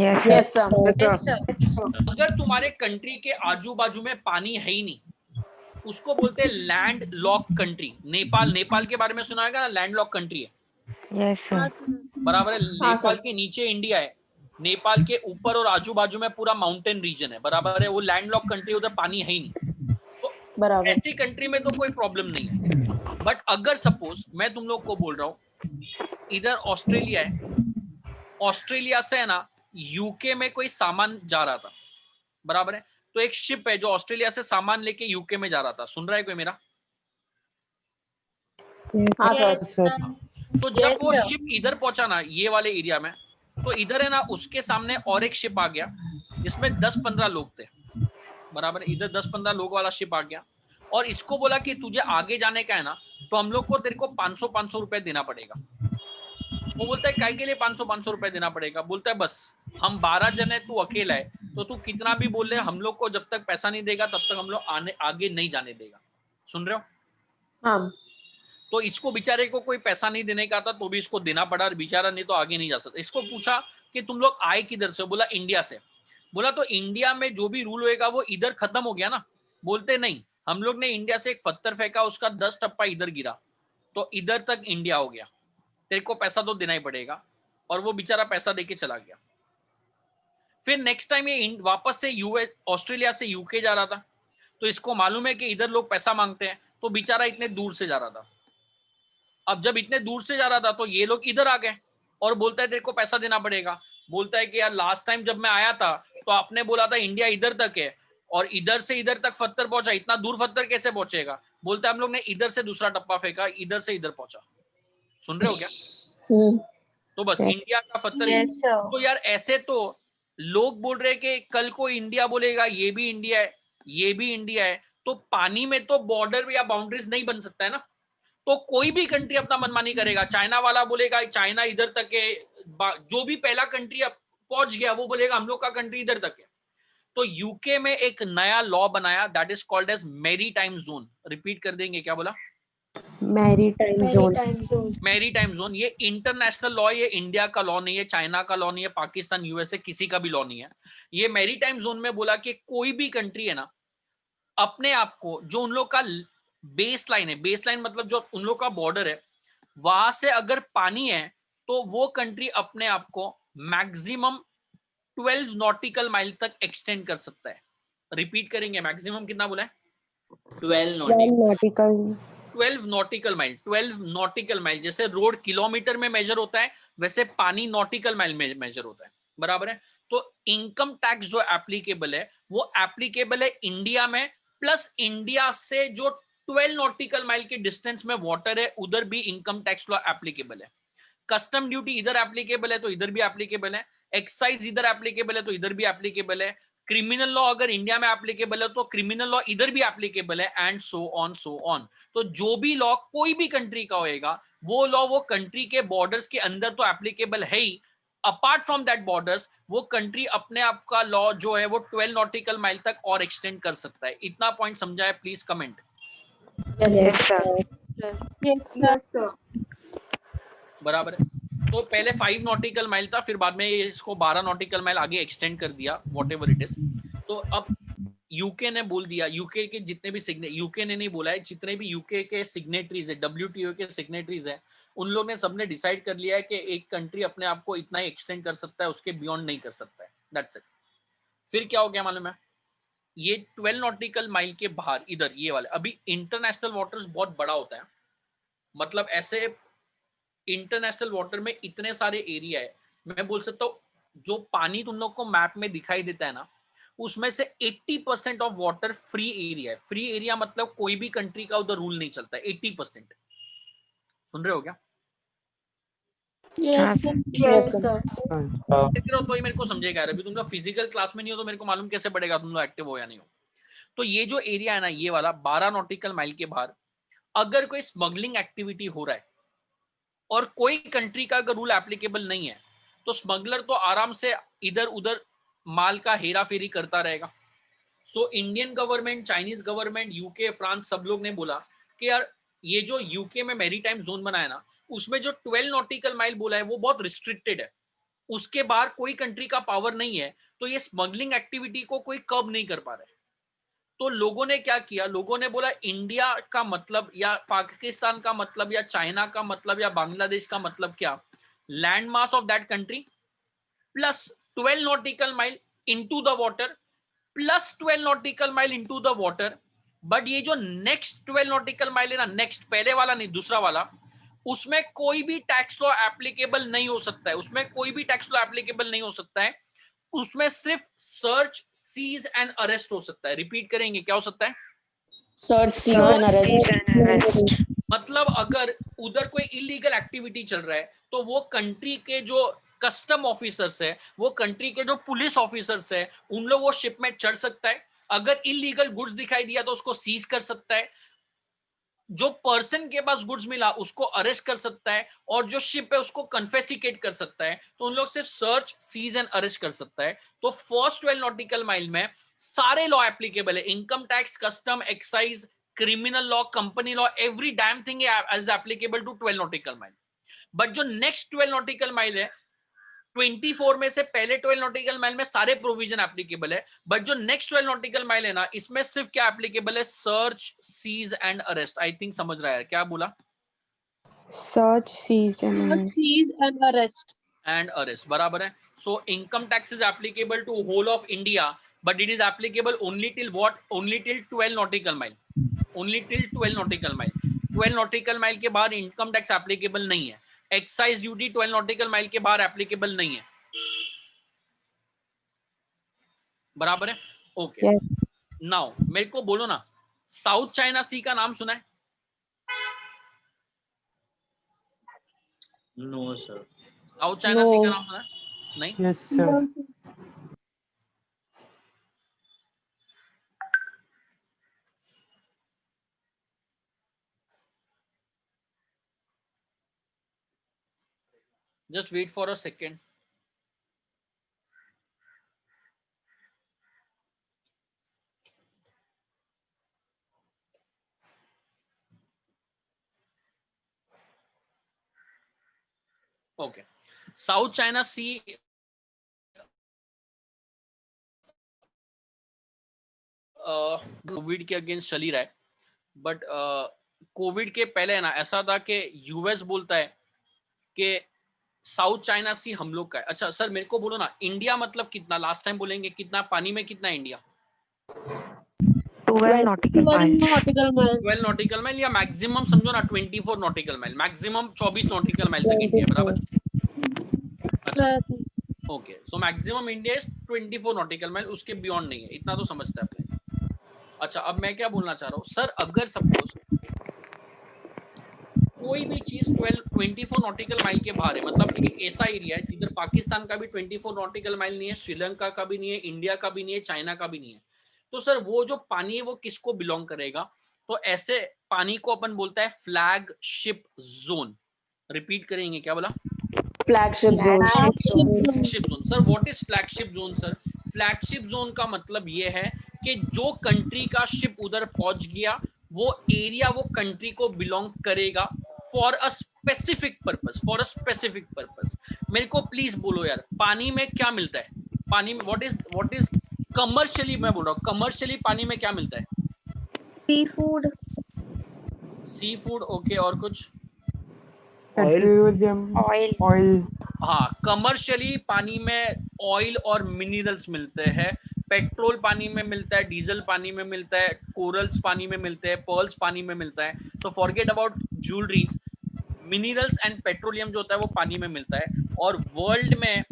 Yes yes sir. Sir. Yes, sir. अगर तुम्हारे कंट्री के आजू बाजू में पानी है ही नहीं, उसको बोलते हैं land lock country. Nepal, Nepal के बारे में सुना होगा ना, लैंड लॉक कंट्री है, यस सर। बराबर है? हाँ, नेपाल सर। के नीचे इंडिया है, नेपाल के ऊपर और आजू बाजू में पूरा माउंटेन रीजन है, बराबर है? वो लैंड लॉक कंट्री, उधर पानी है ही नहीं। तो बराबर। ऐसी कंट्री में तो कोई प्रॉब्लम नहीं है। बट अगर सपोज मैं तुम लोग को बोल रहा हूँ इधर ऑस्ट्रेलिया है, ऑस्ट्रेलिया से है ना यूके में कोई सामान जा रहा था, बराबर है? तो एक शिप है जो ऑस्ट्रेलिया से सामान लेके यूके में जा रहा था। सुन रहा है कोई मेरा? हाँ सर। Yes, sir. तो जब Yes, वो sir. शिप इधर पहुंचा ना ये वाले एरिया में, तो इधर है ना उसके सामने और एक शिप आ गया जिसमें 10-15 लोग थे, बराबर? इधर 10-15 लोग वाला शिप आ गया और इसको बोला कि तुझे आगे जाने का है ना तो हम लोग को तेरे को 500 रुपए देना पड़ेगा। वो बोलता है काय के लिए 500 रुपए देना पड़ेगा? बोलता है बस हम 12 जन है, तू अकेला है, तो तू कितना भी बोल ले हम लोग को जब तक पैसा नहीं देगा तब तक हम लोग आगे नहीं जाने देगा। सुन रहे हो? हाँ। तो इसको बेचारे को कोई पैसा नहीं देने का था तो भी इसको देना पड़ा और बेचारा नहीं तो आगे नहीं जा सकता। इसको पूछा कि तुम लोग आए किधर से? बोला इंडिया से। बोला तो इंडिया में जो भी रूल होएगा वो इधर खत्म हो गया ना? बोलते नहीं, हम लोग ने इंडिया से एक पत्थर फेंका, उसका 10 टप्पा इधर गिरा तो इधर तक इंडिया हो गया, तेरे को पैसा तो देना ही पड़ेगा। और वो बेचारा पैसा देके चला गया। फिर नेक्स्ट टाइम ये वापस से यूएस, ऑस्ट्रेलिया से यूके जा रहा था, तो इसको मालूम है कि इधर लोग पैसा मांगते हैं, तो बेचारा इतने दूर से जा रहा था। अब जब इतने दूर से जा रहा था तो ये लोग इधर आ गए और बोलता है तेरे को पैसा देना पड़ेगा। बोलता है कि यार लास्ट टाइम जब मैं आया था तो आपने बोला था इंडिया इधर तक है और इधर से इधर तक पत्थर पहुंचा, इतना दूर पत्थर कैसे पहुंचेगा? बोलता है हम लोग ने इधर से दूसरा टप्पा फेंका, इधर से इधर पहुंचा। सुन रहे हो क्या? तो बस इंडिया का पत्थर। Yes, sir. तो यार ऐसे तो लोग बोल रहे कि कल को इंडिया बोलेगा ये भी इंडिया है, ये भी इंडिया है, तो पानी में तो बॉर्डर या बाउंड्रीज नहीं बन सकता है ना? तो कोई भी कंट्री अपना मनमानी करेगा। चाइना वाला बोलेगा चाइना इधर तक है, जो भी पहला कंट्री पहुंच गया वो बोलेगा हम लोग का कंट्री इधर तक है। तो यूके में एक नया लॉ बनाया, that is called as maritime zone. Repeat कर देंगे, क्या बोला? Maritime zone. Maritime zone. ये इंटरनेशनल लॉ, ये इंडिया का लॉ नहीं है, चाइना का लॉ नहीं है, पाकिस्तान, यूएसए, किसी का भी लॉ नहीं है। ये मैरीटाइम जोन में बोला कि कोई भी कंट्री है ना, अपने आप को, जो उन लोग का बेस लाइन है, बेस लाइन मतलब जो उन लोग का बॉर्डर है, वहां से अगर पानी है तो वो कंट्री अपने आप को मैक्सिमम 12 नॉटिकल माइल तक एक्सटेंड कर सकता है। रिपीट करेंगे, मैक्सिमम कितना बोला है? 12 nautical 12 nautical mile. 12 nautical mile, जैसे रोड किलोमीटर में मेजर होता है वैसे पानी नॉटिकल माइल में मेजर होता है, बराबर है। तो इनकम टैक्स जो एप्लीकेबल है वो एप्लीकेबल है इंडिया में, प्लस इंडिया से जो 12 नॉटिकल माइल के डिस्टेंस में वाटर है उधर भी इनकम टैक्स लॉ एप्लीकेबल है। कस्टम ड्यूटी इधर एप्लीकेबल है तो इधर भी एप्लीकेबल है, एक्साइज इधर एप्लीकेबल है तो इधर भी एप्लीकेबल है, क्रिमिनल लॉ अगर इंडिया में एप्लीकेबल है तो क्रिमिनल लॉ इधर भी एप्लीकेबल है, एंड सो ऑन। तो जो भी लॉ कोई भी कंट्री का होएगा वो लॉ वो कंट्री के बॉर्डर्स के अंदर तो एप्लीकेबल है ही, अपार्ट फ्रॉम दैट बॉर्डर्स वो कंट्री अपने आप का लॉ जो है वो 12 नॉटिकल माइल तक और एक्सटेंड कर सकता है। इतना पॉइंट समझा है? Please comment. Yes sir. Yes, sir. बराबर है। तो पहले 5 नॉटिकल माइल था, फिर बाद में इसको 12 नॉटिकल माइल आगे एक्सटेंड कर दिया, वॉट एवर इट इज। तो अब यूके ने बोल दिया, यूके के जितने भी यूके ने नहीं बोला है, जितने भी यूके के सिग्नेटरीज है, WTO के सिग्नेटरीज है, उन लोग ने सबने डिसाइड कर लिया है कि एक कंट्री अपने आप को इतना ही एक्सटेंड कर सकता है, उसके बियॉन्ड नहीं कर सकता है, दैट्स इट। फिर क्या हो गया मालूम है? ये 12 नॉटिकल माइल के बाहर इधर ये वाले, अभी इंटरनेशनल वाटर्स बहुत बड़ा होता है, मतलब ऐसे इंटरनेशनल वाटर में इतने सारे एरिया है, मैं बोल सकता हूँ जो पानी तुम लोग को मैप में दिखाई देता है ना, उसमें से 80% ऑफ वाटर फ्री एरिया है। फ्री एरिया मतलब कोई भी कंट्री का उधर रूल नहीं चलता है, 80%। सुन रहे हो क्या? हाँ सर। Yes, sir. तो ये मेरे को समझेगा यार, अभी तुम लोग फिजिकल क्लास में नहीं हो तो मेरे को मालूम कैसे पड़ेगा तुम लोग एक्टिव हो या नहीं हो। तो ये जो एरिया है ना, ये वाला 12 नॉटिकल माइल के बाहर अगर कोई स्मगलिंग एक्टिविटी हो रहा है और कोई कंट्री का अगर रूल एप्लीकेबल नहीं है तो स्मगलर तो आराम से इधर उधर माल का हेरा फेरी करता रहेगा। So Indian government, Chinese government, UK, France, सब लोग ने बोला कि यार ये जो यूके में मैरीटाइम जोन बनाया ना, उसमें जो 12 नॉटिकल माइल बोला है वो बहुत रिस्ट्रिक्टेड है, उसके बाहर कोई कंट्री का पावर नहीं है, तो ये स्मगलिंग एक्टिविटी को कोई कर्ब नहीं कर पा रहा है। तो लोगों ने क्या किया, लोगों ने बोला इंडिया का मतलब या पाकिस्तान का मतलब या चाइना का मतलब या बांग्लादेश का मतलब क्या, land mass of that country plus 12 nautical mile into the water plus 12 nautical mile into the water. But ये जो नेक्स्ट 12 नॉटिकल माइल है ना, नेक्स्ट पहले वाला नहीं दूसरा वाला, उसमें कोई भी टैक्स लॉ एप्लीकेबल नहीं हो सकता है, उसमें कोई भी टैक्स लॉ एप्लीकेबल नहीं हो सकता है, उसमें सिर्फ सर्च, सीज एंड अरेस्ट हो सकता है। रिपीट करेंगे, क्या हो सकता है? Search, seize and arrest. मतलब अगर उधर कोई इलीगल एक्टिविटी चल रहा है तो वो कंट्री के जो कस्टम ऑफिसर्स है, वो कंट्री के जो पुलिस ऑफिसर्स है, उन लोग वो शिप में चढ़ सकता है, अगर इलीगल गुड्स दिखाई दिया तो उसको सीज कर सकता है, जो पर्सन के पास गुड्स मिला उसको अरेस्ट कर सकता है, और जो शिप है उसको कन्फेसिकेट कर सकता है। तो उन लोग सिर्फ सर्च, सीज एंड अरेस्ट कर सकता है। तो फर्स्ट 12 नॉटिकल माइल में सारे लॉ एप्लीकेबल है, income tax, custom, excise, criminal law, company law, every damn thing is applicable to 12 nautical mile. But जो नेक्स्ट 12 नॉटिकल माइल है, 24 में से पहले 12 नॉटिकल माइल में सारे प्रोविजन एप्लीकेबल है, बट जो नेक्स्ट 12 नॉटिकल माइल है ना, इसमें सिर्फ क्या एप्लीकेबल है, search, seize and arrest. I think समझ रहा है क्या बोला? सर्च, सीज एंड अरेस्ट, बराबर है। So income tax is applicable to whole of India, but it is applicable only till what, only till 12 nautical mile, only till 12 nautical mile. 12 nautical mile के बाद income tax applicable नहीं है, excise duty 12 nautical mile के बाहर applicable नहीं है, बराबर है। ओके, नाउ मेरे को बोलो ना, साउथ चाइना सी का नाम सुना है? No sir. South China Sea का नाम सुना है? नहीं? Yes sir. Just wait for a second. Okay. South China Sea Covid के अगेंस्ट चल ही रहा है, बट कोविड के पहले ना ऐसा था कि यूएस बोलता है कि साउथ चाइना सी हम लोग का है। अच्छा सर मेरे को बोलो ना, इंडिया मतलब कितना, लास्ट टाइम बोलेंगे कितना पानी में, कितना India? 12 nautical miles. 12 nautical mile, या मैक्सिमम समझो ना 24 nautical mile, maximum 24 nautical mile तक इंडिया, बराबर? Okay, so maximum India is 24 nautical mile, उसके बियॉन्ड नहीं है, इतना तो समझते हैं अपने। अच्छा अब मैं क्या बोलना चाह रहा हूँ सर, अगर सपोज कोई भी चीज 24 नॉटिकल माइल के बाहर है, मतलब एक ऐसा एरिया है जिधर पाकिस्तान का भी 24 नॉटिकल माइल नहीं है, श्रीलंका का भी नहीं है, इंडिया का भी नहीं है, चाइना का भी नहीं है, तो सर वो जो पानी है वो किसको बिलोंग करेगा? तो ऐसे पानी को अपन बोलता है फ्लैगशिप जोन। रिपीट करेंगे, क्या बोला? Flagship zone. Flagship zone. Sir what is flagship zone? Sir flagship zone का मतलब ये है कि जो कंट्री का शिप उधर पहुंच गया, वो एरिया वो कंट्री को बिलोंग करेगा for a specific purpose, for a specific purpose. मेरे को प्लीज बोलो यार, पानी में क्या मिलता है? पानी में व्हाट इज कमर्शियली, मैं बोल रहा हूँ कमर्शियली पानी में क्या मिलता है? Sea food. Sea food, okay, और कुछ? Oil. हाँ, कमर्शियली पानी में ऑयल और मिनरल्स मिलते हैं। पेट्रोल पानी में मिलता है, डीजल पानी में मिलता है, कोरल्स पानी में मिलते हैं, पर्ल्स पानी में मिलता है। So forget about jewelleries, minerals and petroleum जो होता है वो पानी में मिलता है। और वर्ल्ड में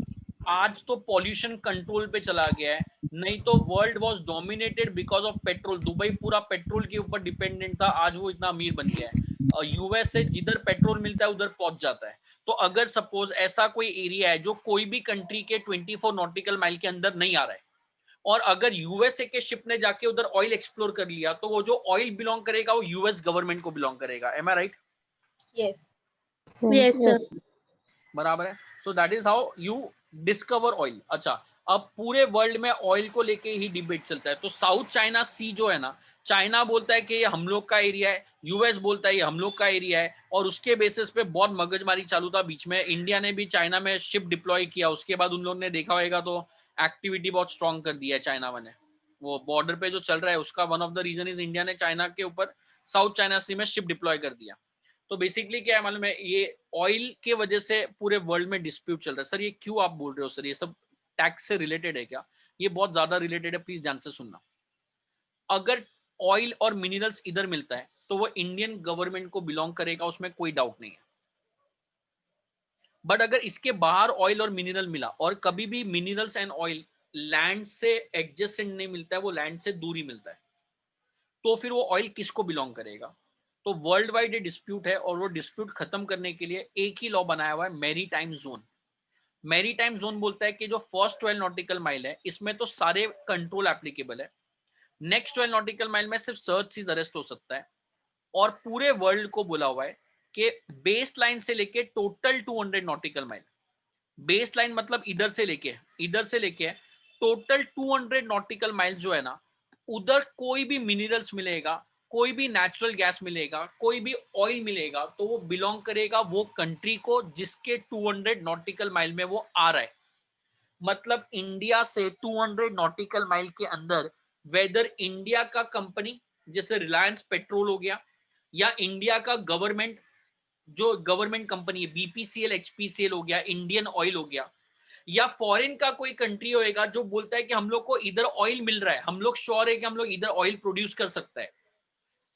आज तो पॉल्यूशन कंट्रोल पे चला गया है, नहीं तो world was dominated because of petrol. Dubai पूरा पेट्रोल के ऊपर डिपेंडेंट था, आज वो इतना अमीर बन गया है। यूएस से जिधर पेट्रोल मिलता है उधर पहुंच जाता है। तो अगर सपोज ऐसा कोई एरिया है जो कोई भी कंट्री के 24 नॉटिकल माइल के अंदर नहीं आ रहा है, और अगर यूएसए के शिप ने जाके उधर ऑयल एक्सप्लोर कर लिया, तो वो जो ऑयल बिलोंग करेगा वो यूएस गवर्नमेंट को बिलोंग करेगा। M I right? Yes Yes. Sir. बराबर है। So that is how you discover oil. अच्छा अब पूरे वर्ल्ड में ऑयल को लेके ही डिबेट चलता है। तो साउथ चाइना सी जो है ना, चाइना बोलता है कि ये हम लोग का एरिया है, यूएस बोलता है ये हम लोग का एरिया है, और उसके बेसिस पे बहुत मगजमारी चालू था बीच में। इंडिया ने भी चाइना में शिप डिप्लॉय किया, उसके बाद उन लोगों ने देखा होगा तो एक्टिविटी बहुत स्ट्रॉन्ग कर दिया है चाइना ने। वो बॉर्डर पे जो चल रहा है उसका one of the reason is India ने चाइना के ऊपर साउथ चाइना सी में शिप डिप्लॉय कर दिया। तो बेसिकली क्या है मालूम है, ये ऑयल के वजह से पूरे वर्ल्ड में डिस्प्यूट चल रहा है। सर ये क्यों आप बोल रहे हो सर, ये सब टैक्स से रिलेटेड है क्या? ये बहुत ज्यादा रिलेटेड है, प्लीज ध्यान से सुनना। अगर ऑयल और मिनरल्स इधर मिलता है तो वो इंडियन गवर्नमेंट को बिलोंग करेगा, उसमें कोई डाउट नहीं है। बट अगर इसके बाहर ऑयल और मिनरल मिला, और कभी भी मिनरल्स एंड ऑयल लैंड से एडजेसेंट नहीं मिलता है, वो लैंड से दूरी मिलता है, तो फिर वो ऑयल किसको बिलोंग करेगा? तो वर्ल्ड वाइड ये डिस्प्यूट है, और वो डिस्प्यूट खत्म करने के लिए एक ही लॉ बनाया हुआ है, maritime zone. Maritime zone बोलता है कि जो फर्स्ट 12 नॉटिकल माइल है इसमें तो सारे कंट्रोल एप्लीकेबल है, नेक्स्ट 12 नॉटिकल माइल में सिर्फ सर्च सीज अरेस्ट हो सकता है। और पूरे वर्ल्ड को बोला हुआ है कि बेस लाइन से लेके total 200 nautical mile, base line मतलब इधर से लेके टोटल 200 नॉटिकल माइल जो है ना, उधर कोई भी मिनरल्स मिलेगा, कोई भी नेचुरल गैस मिलेगा, कोई भी ऑयल मिलेगा, तो वो बिलोंग करेगा वो कंट्री को जिसके 200 नॉटिकल माइल में वो आ रहा है। मतलब इंडिया से 200 नॉटिकल माइल के अंदर वेदर इंडिया का कंपनी जैसे रिलायंस पेट्रोल हो गया, या इंडिया का गवर्नमेंट जो गवर्नमेंट कंपनी है बीपीसीएल एचपीसीएल हो गया, इंडियन ऑयल हो गया, या फॉरेन का कोई कंट्री होएगा जो बोलता है कि हम लोग को इधर ऑयल मिल रहा है, हम लोग श्योर है कि हम लोग इधर ऑयल प्रोड्यूस कर सकता है,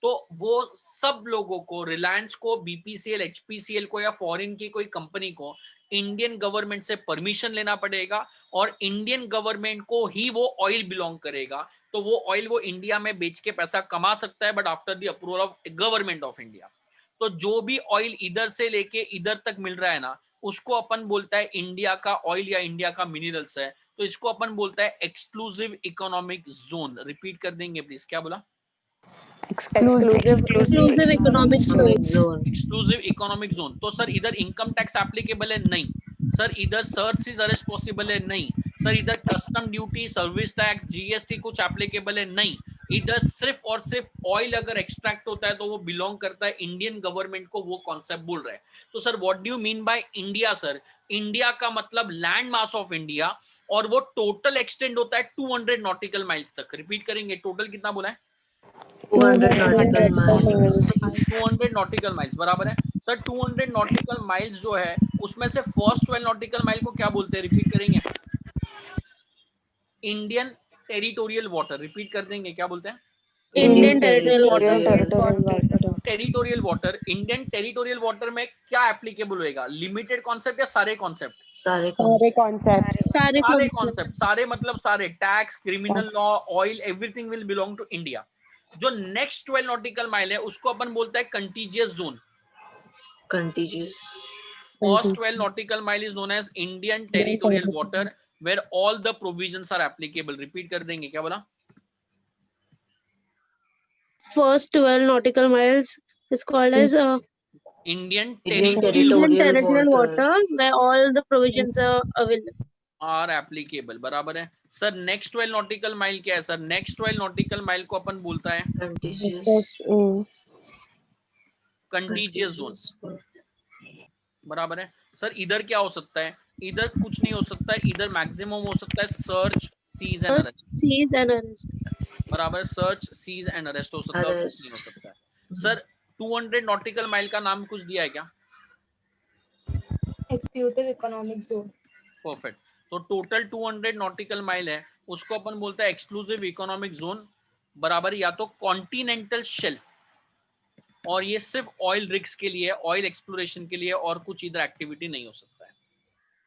तो वो सब लोगों को, रिलायंस को, बीपीसीएल एचपीसीएल को, या फॉरेन की कोई कंपनी को इंडियन गवर्नमेंट से परमिशन लेना पड़ेगा, और इंडियन गवर्नमेंट को ही वो ऑयल बिलोंग करेगा। तो वो ऑयल वो इंडिया में बेच के पैसा कमा सकता है, but after the approval of government of India. तो जो भी ऑयल इधर से लेके इधर तक मिल रहा है ना, उसको अपन बोलता है इंडिया का ऑयल या इंडिया का मिनरल्स है, तो इसको अपन बोलता है एक्सक्लूसिव इकोनॉमिक जोन। रिपीट कर देंगे प्लीज, क्या बोला? Exclusive Exclusive economic zone. zone. Exclusive economic zone. तो सर इधर इनकम टैक्स एप्लीकेबल है? नहीं। सर इधर सर्च सीज अरेस्ट पॉसिबल है, नहीं। सर इधर custom duty, service tax, GST कुछ एप्लीकेबल है, नहीं। इधर सिर्फ और सिर्फ ऑयल अगर एक्सट्रैक्ट होता है तो वो बिलोंग करता है इंडियन गवर्नमेंट को, वो कॉन्सेप्ट बोल रहा है। तो sir what do you mean by India? Sir India का मतलब लैंड मास ऑफ इंडिया, और वो टोटल एक्सटेंड होता है 200 नॉटिकल माइल्स तक। रिपीट करेंगे, टोटल कितना बोला है? 200 nautical miles. 200 नॉटिकल माइल्स, बराबर है। सर 200 नॉटिकल माइल्स जो है उसमें से फर्स्ट 12 नॉटिकल माइल को क्या बोलते हैं? रिपीट करेंगे, इंडियन टेरिटोरियल वाटर। रिपीट कर देंगे, क्या बोलते हैं? Indian territorial Indian water. territorial waters. Territorial water. Indian territorial water में क्या एप्लीकेबल होएगा? लिमिटेड कॉन्सेप्ट या सारे कॉन्सेप्ट? सारे concept. सारे सारे concept. कॉन्सेप्ट। सारे मतलब सारे, tax, criminal law, oil, everything will belong to India. जो नेक्स्ट 12 नॉटिकल माइल है उसको अपन बोलता है contiguous zone. Contiguous. First 12 nautical mile is known as Indian territorial water where all the provisions are applicable. Repeat कर देंगे, क्या बोला? First 12 nautical miles is called as Indian Indian territorial Indian territorial territorial water. water, where all the provisions are available. are applicable, बराबर है। Sir next 12 nautical mile क्या है? Sir next 12 nautical mile को अपन बोलता है Contiguous. Contiguous zone, Contiguous. बराबर है। Sir इधर क्या हो सकता है? इधर कुछ नहीं हो सकता है, इधर मैक्सिमम हो सकता है search, seize and arrest, Seize and arrest. बराबर। सर्च, सीज एंड अरेस्ट हो सकता है, और कुछ नहीं हो सकता है। सर 200 नॉटिकल माइल का नाम कुछ दिया है क्या? Exclusive economic zone. परफेक्ट। तो टोटल 200 नॉटिकल माइल है, उसको अपन बोलता है एक्सक्लूसिव इकोनॉमिक जोन, बराबर, या तो कॉन्टिनेंटल शेल्फ, और ये सिर्फ ऑयल रिग्स के लिए, ऑयल एक्सप्लोरेशन के लिए, और कुछ इधर एक्टिविटी नहीं हो सकता है,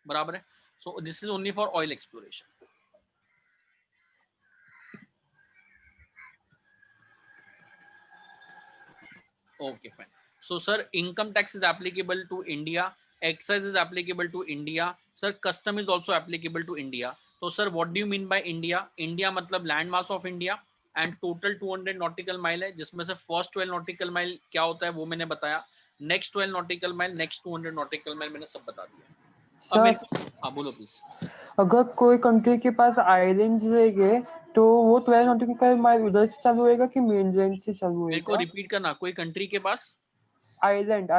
बराबर है। So this is only for oil exploration. Okay, fine. So, sir, income tax is applicable to India. Excise is applicable to India. Sir, custom is also applicable to India. So, sir, what do you mean by India? India मतलब land mass of India and total 200 nautical mile है, जिसमें से first 12 nautical mile क्या होता है वो मैंने बताया, next 12 nautical mile, next 200 nautical mile मैंने सब बता दिया। अब मेरे को, हाँ बोलो प्लीज। अगर कोई कंट्री के पास आइलैंड्स रहेंगे तो वो 12 नॉटिकल माइल उधर से चालू होएगा कि मेनलैंड से चालू मेरे को होएगा? रिपीट करना, कोई कंट्री के पास आइलैंड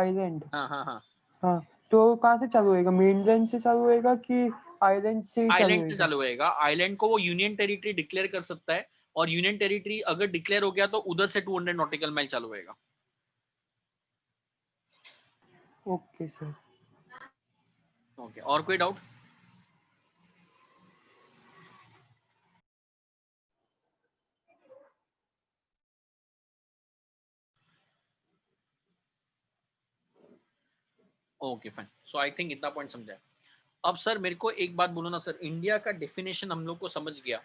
हाँ हाँ हाँ हाँ, तो कहाँ से चालू होएगा? मेनलैंड से चालू होएगा कि आइलैंड से ही चालू आइलैंड से होएगा? चालू होएगा। आइलैंड को वो यूनियन टेरिटरी डिक्लेयर कर सकता है, और यूनियन टेरिटरी अगर डिक्लेयर हो गया तो उधर से 200 नॉटिकल माइल चालू होएगा। Okay sir. ओके, और कोई doubt? Okay fine. So I think इतना पॉइंट समझा है। अब सर मेरे को एक बात बोलो ना सर, इंडिया का डेफिनेशन हम लोग को समझ गया,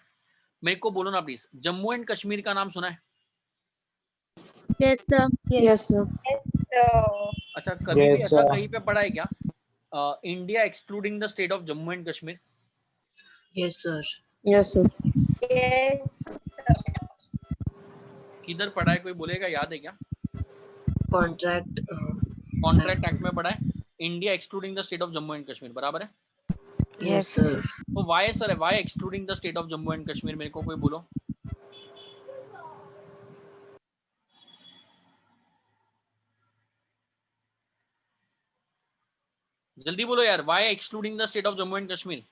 मेरे को बोलो ना प्लीज, जम्मू एंड कश्मीर का नाम सुना है? Yes, sir. Yes, sir. अच्छा, कभी भी Yes, ऐसा sir. कहीं पे पढ़ा है क्या, India excluding the state of Jammu and Kashmir? Yes, sir. Yes, sir. Yes. किधर पढ़ा है, कोई बोलेगा, याद है क्या? Contract. कॉन्ट्रैक्ट एक्ट में पढ़ा है India excluding the state of Jammu and Kashmir, बराबर है। Yes, sir. तो वाई सर है, why excluding the state of Jammu and Kashmir? मेरे को कोई बोलो। जल्दी बोलो यार, why excluding the state of Jammu and Kashmir?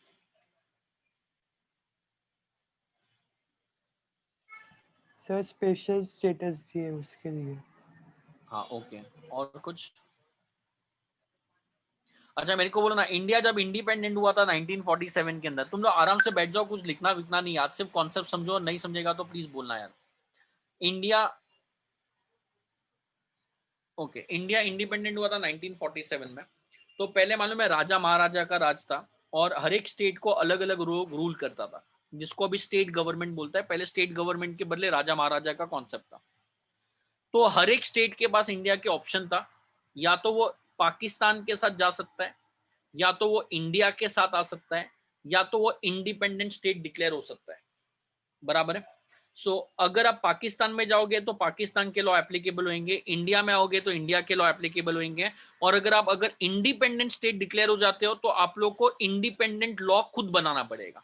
Sir special status दिए उसके लिए। हाँ ओके, और कुछ? अच्छा मेरे को बोलो ना, इंडिया जब इंडिपेंडेंट हुआ था 1947 के अंदर, तुम लोग आराम से बैठ जाओ, कुछ लिखना विखना नहीं याद, सिर्फ कॉन्सेप्ट समझो, नहीं समझेगा तो प्लीज बोलना यार। इंडिया ओके, इंडिया इंडिपेंडेंट हुआ था 1947 में, तो पहले मालूम है राजा महाराजा का राज था, और हर एक स्टेट को अलग अलग रूल करता था, जिसको अभी स्टेट गवर्नमेंट बोलता है। पहले स्टेट गवर्नमेंट के बदले राजा महाराजा का कॉन्सेप्ट था। तो हर एक स्टेट के पास इंडिया के ऑप्शन था, या तो वो पाकिस्तान के साथ जा सकता है, या तो वो इंडिया के साथ आ सकता है, या तो वो इंडिपेंडेंट स्टेट डिक्लेयर हो सकता है, बराबर है। सो अगर आप पाकिस्तान में जाओगे तो पाकिस्तान के लॉ एप्लीकेबल होंगे, इंडिया में आओगे तो इंडिया के लॉ एप्लीकेबल होंगे, और अगर इंडिपेंडेंट स्टेट डिक्लेयर हो जाते हो तो आप लोग को इंडिपेंडेंट लॉ खुद बनाना पड़ेगा।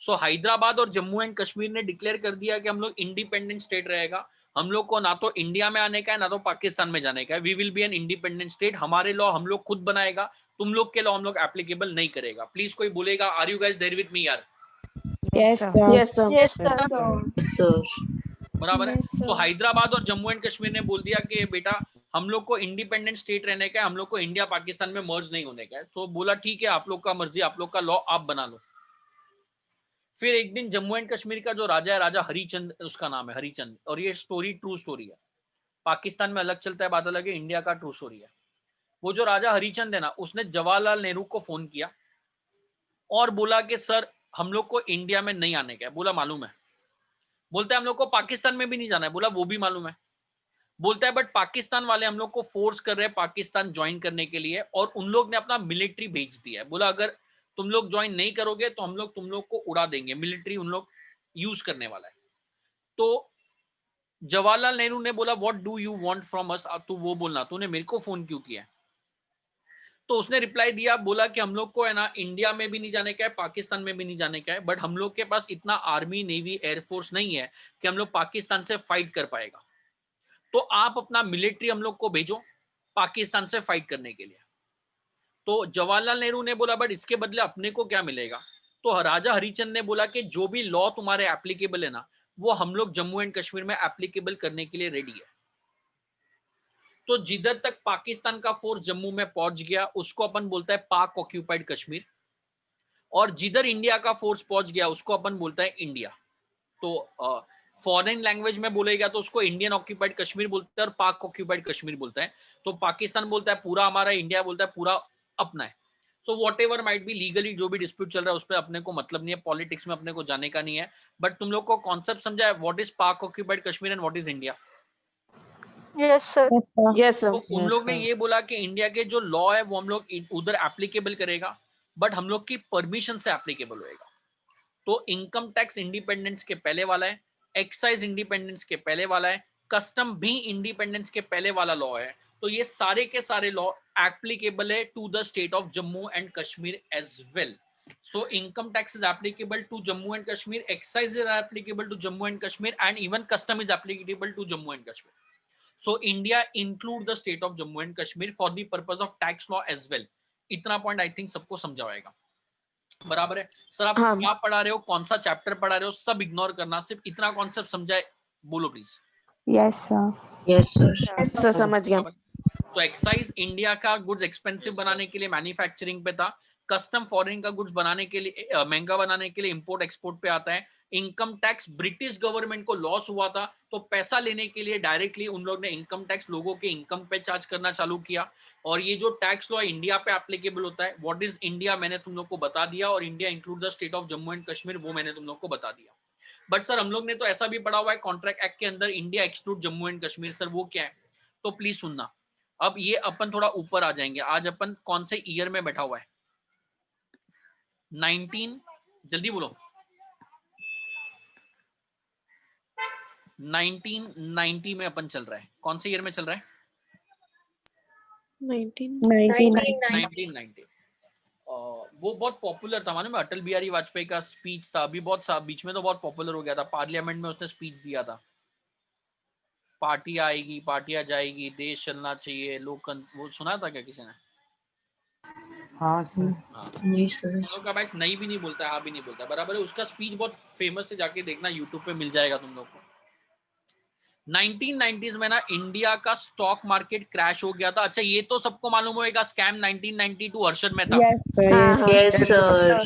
सो हैदराबाद और जम्मू एंड कश्मीर ने डिक्लेयर कर दिया कि हम लोग इंडिपेंडेंट स्टेट रहेगा, हम लोग को ना तो इंडिया में आने का है ना तो पाकिस्तान में जाने का है। We will be an independent state, हमारे लॉ हम लोग खुद बनाएगा, तुम लोग के लॉ हम लोग एप्लीकेबल नहीं करेगा। प्लीज कोई बोलेगा are you guys there with me यार? Yes, sir. Yes, sir. Yes, sir. बराबर है। तो हैदराबाद और जम्मू एंड कश्मीर ने बोल दिया कि बेटा हम लोग को इंडिपेंडेंट स्टेट रहने का है, हम लोग को इंडिया पाकिस्तान में मर्ज नहीं होने का है। तो बोला ठीक है, आप लोग का मर्जी, आप लोग का लॉ आप बना लो। फिर एक दिन जम्मू एंड कश्मीर का जो राजा है, राजा हरिचंद उसका नाम है, हरिचंद, और ये स्टोरी ट्रू स्टोरी है, पाकिस्तान में अलग चलता है बात अलग है, इंडिया का ट्रू स्टोरी है। वो जो राजा हरिचंद है ना, उसने जवाहरलाल नेहरू को फोन किया और बोला कि सर हम लोग को इंडिया में नहीं आने का है। बोला मालूम है? बोलता है हम लोग को पाकिस्तान में भी नहीं जाना है। बोला वो भी मालूम है। बोलता है बट पाकिस्तान वाले हम लोग को फोर्स कर रहे हैं पाकिस्तान ज्वाइन करने के लिए, और उन लोग ने अपना मिलिट्री भेज दिया है। बोला अगर तुम लोग ज्वाइन नहीं करोगे तो हम लोग तुम लोग को उड़ा देंगे, मिलिट्री उन लोग यूज करने वाला है। तो जवाहरलाल नेहरू ने बोला what do you want from us, तू वो बोलना, तूने मेरे को फोन क्यों किया? तो उसने रिप्लाई दिया, बोला कि हम लोग को है ना इंडिया में भी नहीं जाने का है, पाकिस्तान में भी नहीं जाने का है, बट हम लोग के पास इतना आर्मी नेवी एयरफोर्स नहीं है कि हम लोग पाकिस्तान से फाइट कर पाएगा, तो आप अपना मिलिट्री हम लोग को भेजो पाकिस्तान से फाइट करने के लिए। तो जवाहरलाल नेहरू ने बोला बट इसके बदले अपने को क्या मिलेगा? तो राजा हरिचंद ने बोला कि जो भी लॉ तुम्हारे एप्लीकेबल है ना, वो हम लोग जम्मू एंड कश्मीर में एप्लीकेबल करने के लिए रेडी है। तो जिधर तक पाकिस्तान का फोर्स जम्मू में पहुंच गया उसको अपन बोलता है पाक ऑक्यूपाइड कश्मीर, और जिधर इंडिया का फोर्स पहुंच गया उसको अपन बोलता है इंडिया। तो फॉरेन लैंग्वेज में बोलेगा तो उसको इंडियन ऑक्यूपाइड कश्मीर बोलता है और पाक ऑक्यूपाइड कश्मीर बोलता है। तो पाकिस्तान बोलता है पूरा हमारा, इंडिया बोलता है पूरा अपना है। So what ever might be legally जो भी डिस्प्यूट चल रहा है उस पर अपने को मतलब नहीं है, पॉलिटिक्स में अपने को जाने का नहीं है, बट तुम लोग को कॉन्सेप्ट समझा है व्हाट इज पाक occupied Kashmir and what is India? Yes, sir. Yes, sir. तो उन लोग ने ये बोला कि इंडिया के जो लॉ है वो हम लोग उधर एप्लीकेबल करेगा, बट हम लोग की परमिशन से एप्लीकेबल होएगा। तो इनकम टैक्स इंडिपेंडेंस के पहले वाला है, एक्साइज इंडिपेंडेंस के पहले वाला है, कस्टम भी इंडिपेंडेंस के पहले वाला लॉ है। तो ये सारे के सारे लॉ एप्लीकेबल है to the state of Jammu and Kashmir as well. So income tax is applicable to Jammu and Kashmir, excise is applicable to Jammu and Kashmir, and even custom is applicable to Jammu and Kashmir. So India include the state of Jammu and Kashmir for the purpose of tax law as well. इतना point I think सबको समझा होगा, बराबर है? Sir आप हाँ। क्या पढ़ा रहे हो, कौन सा चैप्टर पढ़ा रहे हो, सब इग्नोर करना, सिर्फ इतना कॉन्सेप्ट समझाए बोलो please. Yes, sir. Yes, sir. Yes, sir, समझ गया। तो एक्साइज इंडिया का गुड्स एक्सपेंसिव बनाने के लिए मैन्युफैक्चरिंग पे था, कस्टम फॉरेन का गुड्स बनाने के लिए महंगा बनाने के लिए इंपोर्ट एक्सपोर्ट पे आता है। इनकम टैक्स ब्रिटिश गवर्नमेंट को लॉस हुआ था तो पैसा लेने के लिए डायरेक्टली उन लोग ने इनकम टैक्स लोगों के इनकम पे चार्ज करना चालू किया, और ये जो टैक्स लॉ इंडिया पे एप्लीकेबल होता है। व्हाट इज इंडिया मैंने तुम लोग को बता दिया, और India include the state of Jammu and Kashmir वो मैंने तुम लोग को बता दिया। बट सर हम लोग ने तो ऐसा भी पढ़ा हुआ है कॉन्ट्रैक्ट एक्ट के अंदर India exclude Jammu and Kashmir, sir वो क्या है? तो प्लीज सुनना। अब ये अपन थोड़ा ऊपर आ जाएंगे, आज अपन कौन से ईयर में बैठा हुआ है? 19, जल्दी बोलो, 1990 में अपन चल रहा है। कौन से ईयर में चल रहा है? 1990। वो बहुत पॉपुलर था, मालूम है? अटल बिहारी वाजपेयी का स्पीच था, अभी बहुत बीच में तो बहुत पॉपुलर हो गया था, पार्लियामेंट में उसने स्पीच दिया था, पार्टी आएगी पार्टियां जाएगी, देश चलना चाहिए, वो सुना था क्या किसी ने? हाँ सर। हाँ, नहीं सर। तुम लोग का बैच नहीं भी नहीं बोलता है, हाँ भी नहीं बोलता, बराबर है? उसका स्पीच बहुत फेमस है, जाके देखना यूट्यूब पे मिल जाएगा तुम लोग को। 1990s में ना इंडिया का स्टॉक मार्केट क्रैश हो गया था। अच्छा ये तो सबको मालूम होगा, स्कैम 1992 अर्शद में था। Yes, sir.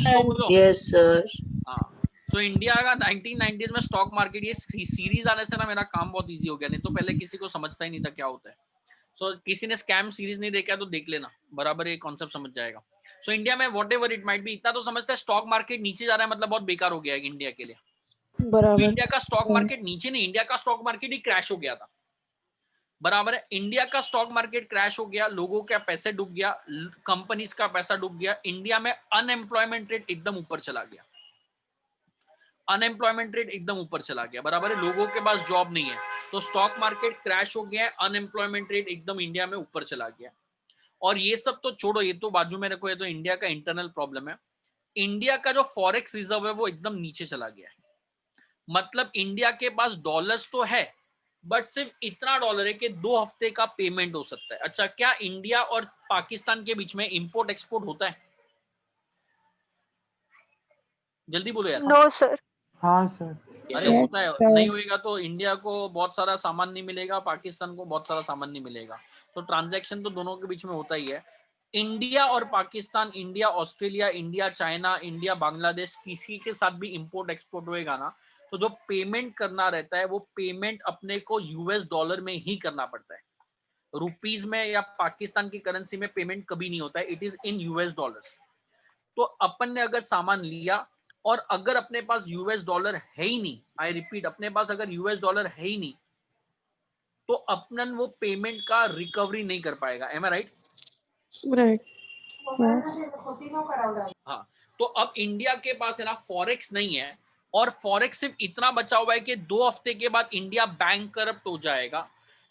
Yes, sir. हाँ, सो इंडिया का 1990s में स्टॉक मार्केट, ये सीरीज आने से ना मेरा काम बहुत इजी हो गया, नहीं तो पहले किसी को समझता ही नहीं था क्या होता है। सो किसी ने स्कैम सीरीज नहीं देखा है तो देख लेना, बराबर ये कॉन्सेप्ट समझ जाएगा। सो इंडिया में what ever it might be, इतना तो समझता है स्टॉक मार्केट नीचे जा रहा है मतलब बहुत बेकार हो गया है इंडिया के लिए। बराबर। इंडिया का स्टॉक मार्केट नीचे नहीं, इंडिया का स्टॉक मार्केट ही क्रैश हो गया था, बराबर है? इंडिया का स्टॉक मार्केट क्रैश हो गया, लोगों का पैसे डूब गया, कंपनीज का पैसा डूब गया, इंडिया में अनएम्प्लॉयमेंट रेट एकदम ऊपर चला गया। अनएम्प्लॉयमेंट रेट एकदम ऊपर चला गया, बराबर है, लोगों के पास जॉब नहीं है, तो स्टॉक मार्केट क्रैश हो गया है, अनएम्प्लॉयमेंट रेट एकदम इंडिया में ऊपर चला गया। और ये सब तो छोड़ो, ये तो बाजू में रखो, ये तो इंडिया का इंटरनल प्रॉब्लम है। इंडिया का जो फॉरेक्स रिजर्व है वो एकदम नीचे चला गया है। मतलब इंडिया के पास डॉलर्स तो है, बट सिर्फ इतना डॉलर है कि 2 हफ्ते का पेमेंट हो सकता है। अच्छा, क्या इंडिया और पाकिस्तान के बीच में इंपोर्ट एक्सपोर्ट होता है? जल्दी बोलो यार। No sir. हाँ सर। अरे होता है, नहीं होएगा तो इंडिया को बहुत सारा सामान नहीं मिलेगा, पाकिस्तान को बहुत सारा सामान नहीं मिलेगा, तो ट्रांजैक्शन तो दोनों के बीच में होता ही है। इंडिया और Pakistan, India Australia, India China, India Bangladesh, किसी के साथ भी इंपोर्ट एक्सपोर्ट होएगा ना, तो जो पेमेंट करना रहता है वो पेमेंट अपने को यूएस डॉलर में ही करना पड़ता है। रुपीज में या पाकिस्तान की करेंसी में पेमेंट कभी नहीं होता है, it is in US dollars. तो अपन ने अगर सामान लिया और अगर अपने पास यूएस डॉलर है ही नहीं, आई रिपीट, अपने पास अगर यूएस डॉलर है ही नहीं, तो अपन वो पेमेंट का रिकवरी नहीं कर पाएगा। M I right? राइट। हाँ, तो अब इंडिया के पास है ना फॉरेक्स नहीं है, और फॉरेक्स सिर्फ इतना बचा हुआ है कि 2 हफ्ते के बाद इंडिया बैंक करप्ट हो जाएगा।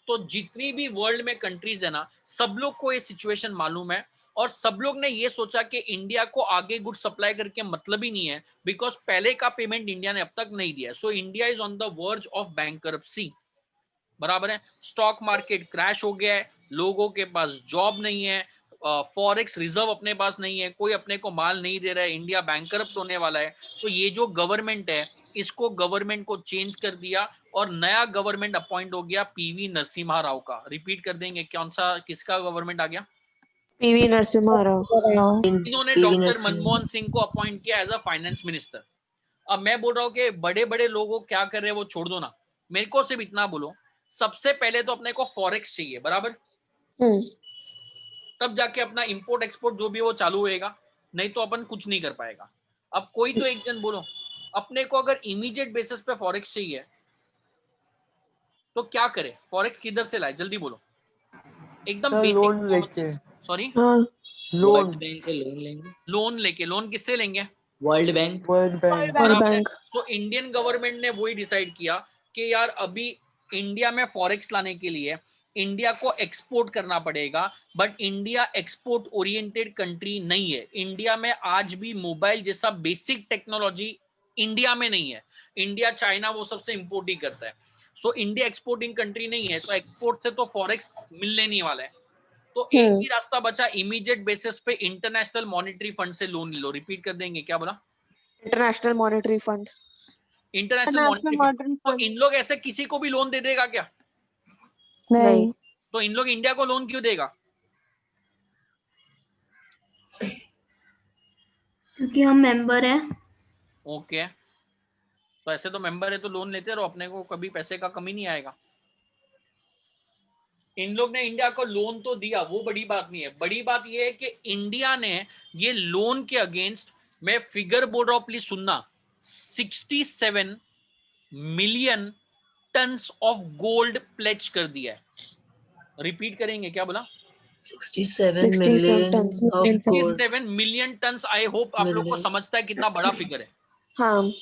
तो जितनी भी वर्ल्ड में कंट्रीज है ना, सब लोग को ये सिचुएशन मालूम है, और सब लोग ने ये सोचा कि इंडिया को आगे गुड सप्लाई करके मतलब ही नहीं है, बिकॉज पहले का पेमेंट इंडिया ने अब तक नहीं दिया। So India is on the verge of bankruptcy, बराबर है। स्टॉक मार्केट क्रैश हो गया है, लोगों के पास जॉब नहीं है, फॉरेक्स रिजर्व अपने पास नहीं है, कोई अपने को माल नहीं दे रहा है, इंडिया बैंकरप्ट होने वाला है। तो ये जो गवर्नमेंट है, इसको गवर्नमेंट को चेंज कर दिया और नया गवर्नमेंट अपॉइंट हो गया पीवी नरसिम्हा राव का। रिपीट कर देंगे, कौन सा, किसका गवर्नमेंट आ गया? पीवी नरसिम्हा राव। इन्होंने डॉक्टर मनमोहन सिंह को अपॉइंट किया एज अ फाइनेंस मिनिस्टर। अब मैं बोल रहा हूँ कि बड़े बड़े लोगों क्या कर रहे हैं वो छोड़ दो ना, मेरे को सिर्फ इतना बोलो, सबसे पहले तो अपने को फॉरेक्स चाहिए, बराबर, तब जाके अपना इंपोर्ट एक्सपोर्ट जो भी वो चालू होएगा, नहीं तो अपन कुछ नहीं कर पाएगा। अब कोई तो एक जन बोलो, अपने को अगर इमीडिएट बेसिस पे फॉरेक्स चाहिए तो क्या करे, फॉरेक्स किधर से लाए, जल्दी बोलो, एकदम सर लोन लेके। बेसिक। Sorry, loan. बैंक से लोन लेंगे। लोन लेके। लोन किससे लेंगे? World bank. World bank. World bank. तो इंडियन गवर्नमेंट ने वही डिसाइड किया कि यार अभी इंडिया में फॉरेक्स लाने के लिए इंडिया को एक्सपोर्ट करना पड़ेगा, but India export oriented country नहीं है। इंडिया में आज भी मोबाइल जैसा बेसिक टेक्नोलॉजी इंडिया में नहीं है। इंडिया चाइना वो सबसे इंपोर्ट ही करता है। सो इंडिया एक्सपोर्टिंग कंट्री नहीं है, तो एक्सपोर्ट से तो फॉरेक्स मिलने नहीं वाला है। तो एक ही रास्ता बचा, इमीडिएट बेसिस पे इंटरनेशनल मॉनेटरी फंड से लोन लो। रिपीट कर देंगे, क्या बोला? International monetary fund. International monetary fund. तो इन लोग ऐसे किसी को भी लोन दे देगा क्या? नहीं। तो इन लोग इंडिया को लोन क्यों देगा? क्योंकि हम मेंबर हैं। ओके, तो ऐसे तो मेंबर है तो लोन लेते रहो, अपने को कभी पैसे का कमी नहीं आएगा। इन लोग ने इंडिया को लोन तो दिया, वो बड़ी बात नहीं है। बड़ी बात ये है कि इंडिया ने ये लोन के अगेंस्ट, मैं फिगर बोल रहा हूं, प्लीज सुनना, 67 million tons of gold pledge कर दिया है। रिपीट करेंगे, क्या बोला? 67 million of gold. 67 million turns. I hope आप लोग को समझता है कितना बड़ा फिगर है। हाँ।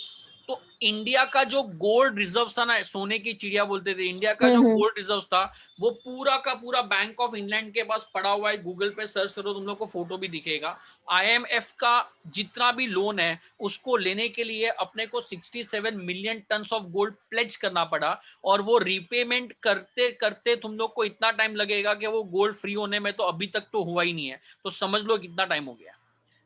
तो इंडिया का जो गोल्ड रिजर्व था ना, सोने की चिड़िया बोलते थे, इंडिया का जो गोल्ड रिजर्व था वो पूरा का पूरा बैंक ऑफ इंग्लैंड के पास पड़ा हुआ है। गूगल पे सर्च करो, तुम लोग को फोटो भी दिखेगा। आईएमएफ का जितना भी लोन है उसको लेने के लिए अपने को 67 million tons of gold pledge करना पड़ा, और वो रीपेमेंट करते करते तुम लोग को इतना टाइम लगेगा कि वो गोल्ड फ्री होने में तो अभी तक तो हुआ ही नहीं है। तो समझ लो कितना टाइम हो गया।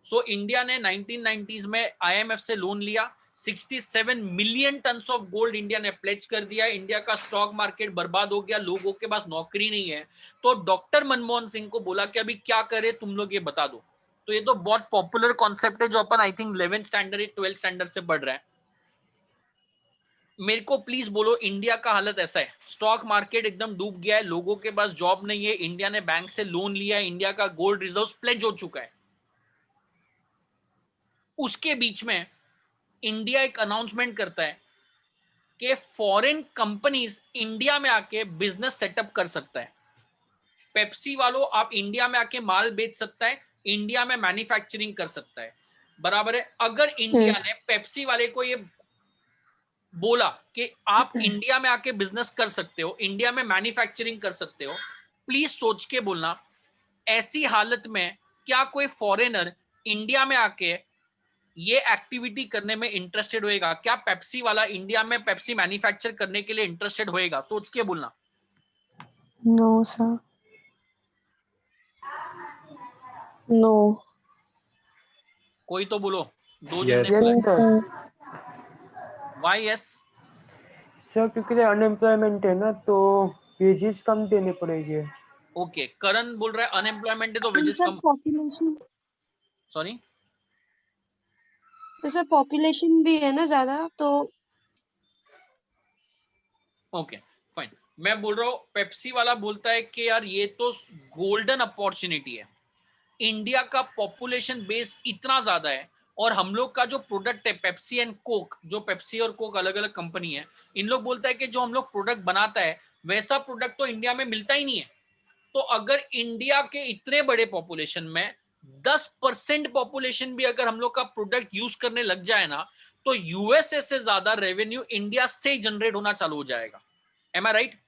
सो इंडिया ने 1990s में आईएमएफ से लोन लिया, 67 million tons of gold India ने प्लेज कर दिया। इंडिया का स्टॉक मार्केट बर्बाद हो गया, लोगों के पास नौकरी नहीं है। तो डॉक्टर मनमोहन सिंह को बोला कि अभी क्या करे तुम लोग, ये बता दो। तो ये तो बहुत पॉपुलर कॉन्सेप्ट है जो अपन आई थिंक 11th स्टैंडर्ड या 12th स्टैंडर्ड से पढ़ रहे हैं। मेरे को प्लीज बोलो, इंडिया का हालत ऐसा है, स्टॉक मार्केट एकदम डूब गया है, लोगों के पास जॉब नहीं है, इंडिया ने बैंक से लोन लिया है, इंडिया का गोल्ड रिजर्व प्लेज हो चुका है। उसके बीच में इंडिया एक अनाउंसमेंट करता है कि फॉरेन कंपनीज इंडिया में आके बिजनेस सेटअप कर सकता है। पेप्सी वालों, आप इंडिया में आके माल बेच सकता है, इंडिया में मैन्युफैक्चरिंग कर सकता है, बराबर है। अगर इंडिया ने पेप्सी वाले को ये बोला कि आप इंडिया में आके बिजनेस कर सकते हो, इंडिया में मैन्युफैक्चरिंग कर सकते हो, प्लीज सोच के बोलना ऐसी हालत में क्या कोई फॉरेनर इंडिया में आके ये एक्टिविटी करने में इंटरेस्टेड होएगा? क्या पेप्सी वाला इंडिया में पेप्सी मैन्युफैक्चर करने के लिए इंटरेस्टेड होएगा? सोच के बोलना। No, sir. No. कोई तो बोलो, दो Yes. जन ने। Yes sir. Why yes? Sir क्योंकि अनएम्प्लॉयमेंट है ना, तो वेजेस कम देने पड़ेंगे। ओके, करण बोल रहा है अनएम्प्लॉयमेंट है तो वेजेस सर कम। पॉपुलेशन, सॉरी, तो सर पॉपुलेशन भी है ना ज्यादा, तो ओके फाइन। मैं बोल रहा हूँ पेप्सी वाला बोलता है कि यार ये तो गोल्डन अपॉर्चुनिटी है, इंडिया का पॉपुलेशन बेस इतना ज्यादा है और हम लोग का जो प्रोडक्ट है पेप्सी एंड कोक, जो पेप्सी और कोक अलग अलग कंपनी है, इन लोग बोलता है कि जो हम लोग प्रोडक्ट बनाता है वैसा प्रोडक्ट तो इंडिया में मिलता ही नहीं है। तो अगर इंडिया के इतने बड़े पॉपुलेशन में 10% पॉपुलेशन भी अगर हम लोग का प्रोडक्ट यूज करने लग जाए ना, तो यूएसए से ज्यादा रेवेन्यू इंडिया से जनरेट होना चालू हो जाएगा। Am I right?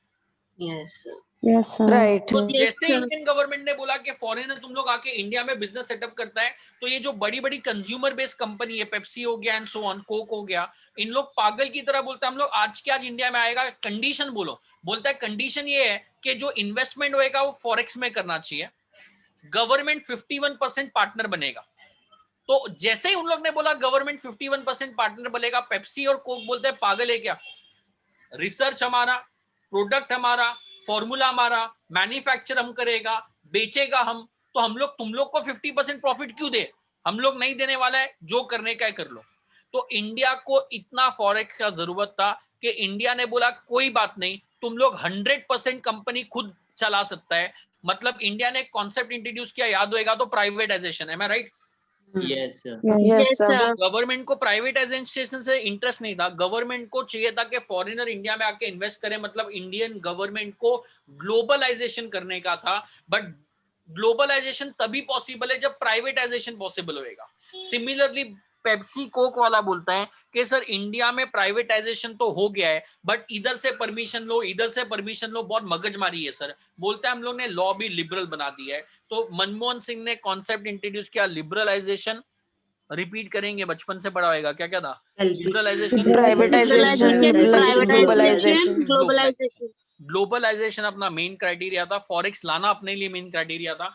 Yes, sir. Yes, sir. Right. तो Yes, जैसे sir. इंडियन गवर्नमेंट ने बोला कि फॉरेनर तुम लोग आके इंडिया में बिजनेस सेटअप करता है, तो ये जो बड़ी बड़ी कंज्यूमर बेस्ड कंपनी है, पेप्सी हो गया एंड सो ऑन, कोक हो गया, इन लोग पागल की तरह बोलते हैं हम लोग आज के आज इंडिया में आएगा। कंडीशन बोलो, बोलता है कंडीशन ये है कि जो इन्वेस्टमेंट होएगा वो फॉरेक्स में करना चाहिए, गवर्नमेंट 51% पार्टनर बनेगा। तो जैसे ही उन लोग ने बोला गवर्नमेंट 51% पार्टनर बनेगा, पेप्सी और कोक बोलते हैं पागल है क्या, रिसर्च हमारा, प्रोडक्ट हमारा, फॉर्मूला हमारा, मैन्युफैक्चर हम करेगा, बेचेगा हम, तो हम लोग तुम लोग को 50% प्रॉफिट क्यों दे? हम लोग नहीं देने वाला है, जो करने का है कर लो। तो इंडिया को इतना फॉरेक्स का जरूरत था कि इंडिया ने बोला कोई बात नहीं, तुम लोग 100% कंपनी खुद चला सकता है। मतलब इंडिया ने कॉन्सेप्ट इंट्रोड्यूस किया, याद होएगा तो, प्राइवेटाइजेशन। है मैं right? Yes, sir. Yes, yes, sir. sir. Government को प्राइवेटाइजेशन से इंटरेस्ट नहीं था, गवर्नमेंट को चाहिए था कि फॉरेनर इंडिया में आके इन्वेस्ट करे, मतलब इंडियन गवर्नमेंट को ग्लोबलाइजेशन करने का था। बट ग्लोबलाइजेशन तभी पॉसिबल है जब प्राइवेटाइजेशन पॉसिबल होएगा। सिमिलरली पेप्सी कोक वाला बोलता है कि सर इंडिया में प्राइवेटाइजेशन तो हो गया है, बट इधर से परमिशन लो, इधर से परमिशन लो, बहुत मगजमारी है सर। बोलता है हम लोग ने लॉ भी लिबरल बना दिया है। तो मनमोहन सिंह ने कॉन्सेप्ट इंट्रोड्यूस किया लिबरलाइजेशन, रिपीट करेंगे, बचपन से पढ़ा होगा, क्या क्या था? Liberalization, Privatization, Liberalization, globalization. globalization. Globalization अपना मेन क्राइटेरिया था, फॉरेक्स लाना अपने लिए मेन क्राइटेरिया था,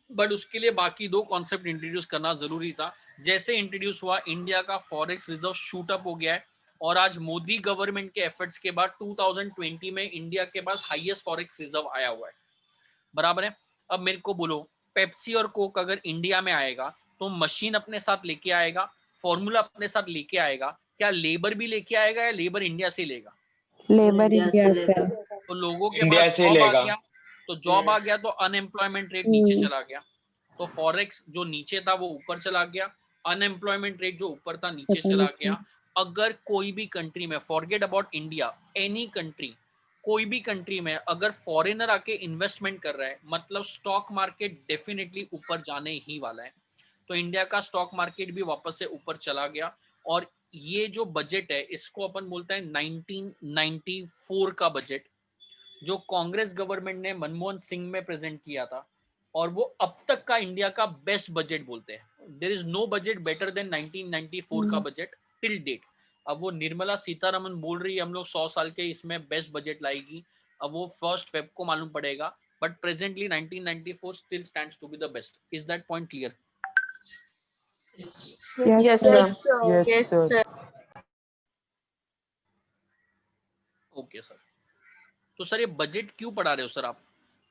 बट उसके लिए बाकी दो कॉन्सेप्ट इंट्रोड्यूस करना जरूरी था। जैसे इंट्रोड्यूस हुआ, इंडिया का फॉरेक्स रिजर्व शूट अप हो गया है, और आज मोदी गवर्नमेंट के एफर्ट्स के बाद 2020 में इंडिया के पास हाईएस्ट फॉरेक्स रिजर्व आया हुआ है। बराबर है? अब मेरे को बोलो, पेप्सी और कोक अगर इंडिया में आएगा तो मशीन अपने साथ लेके आएगा, फॉर्मूला अपने साथ लेके आएगा, क्या लेबर भी लेके आएगा या लेबर इंडिया से लेगा? Labor India India से से. लेगा। तो लोगों के इंडिया पास से जॉब आ लेगा। गया, तो जॉब आ Yes. गया तो अनएम्प्लॉयमेंट रेट नीचे हम्म। चला गया, तो फॉरेक्स जो नीचे था वो ऊपर चला गया, अनएम्प्लॉयमेंट रेट जो ऊपर था नीचे चला गया। अगर कोई भी कंट्री में, forget about India, any country, कोई भी कंट्री में अगर फॉरेनर आके इन्वेस्टमेंट कर रहा है, मतलब स्टॉक मार्केट डेफिनेटली ऊपर जाने ही वाला है। तो इंडिया का स्टॉक मार्केट भी वापस से ऊपर चला गया। और ये जो बजट है इसको अपन बोलते हैं 1994 का बजट, जो कांग्रेस गवर्नमेंट ने मनमोहन सिंह में प्रेजेंट किया था, और वो अब तक का इंडिया का बेस्ट बजट बोलते हैं। There is no budget better than 1994 का बजट टिल डेट। अब वो निर्मला सीतारमन बोल रही है हम लोग 100 साल के इसमें बेस्ट बजट लाएगी, अब वो 1 फेब को मालूम पड़ेगा, but presently 1994 still stands to be the best. Is that point clear? Yes, sir. Yes, sir. Okay sir. तो सर ये बजट क्यों पढ़ा रहे हो सर आप?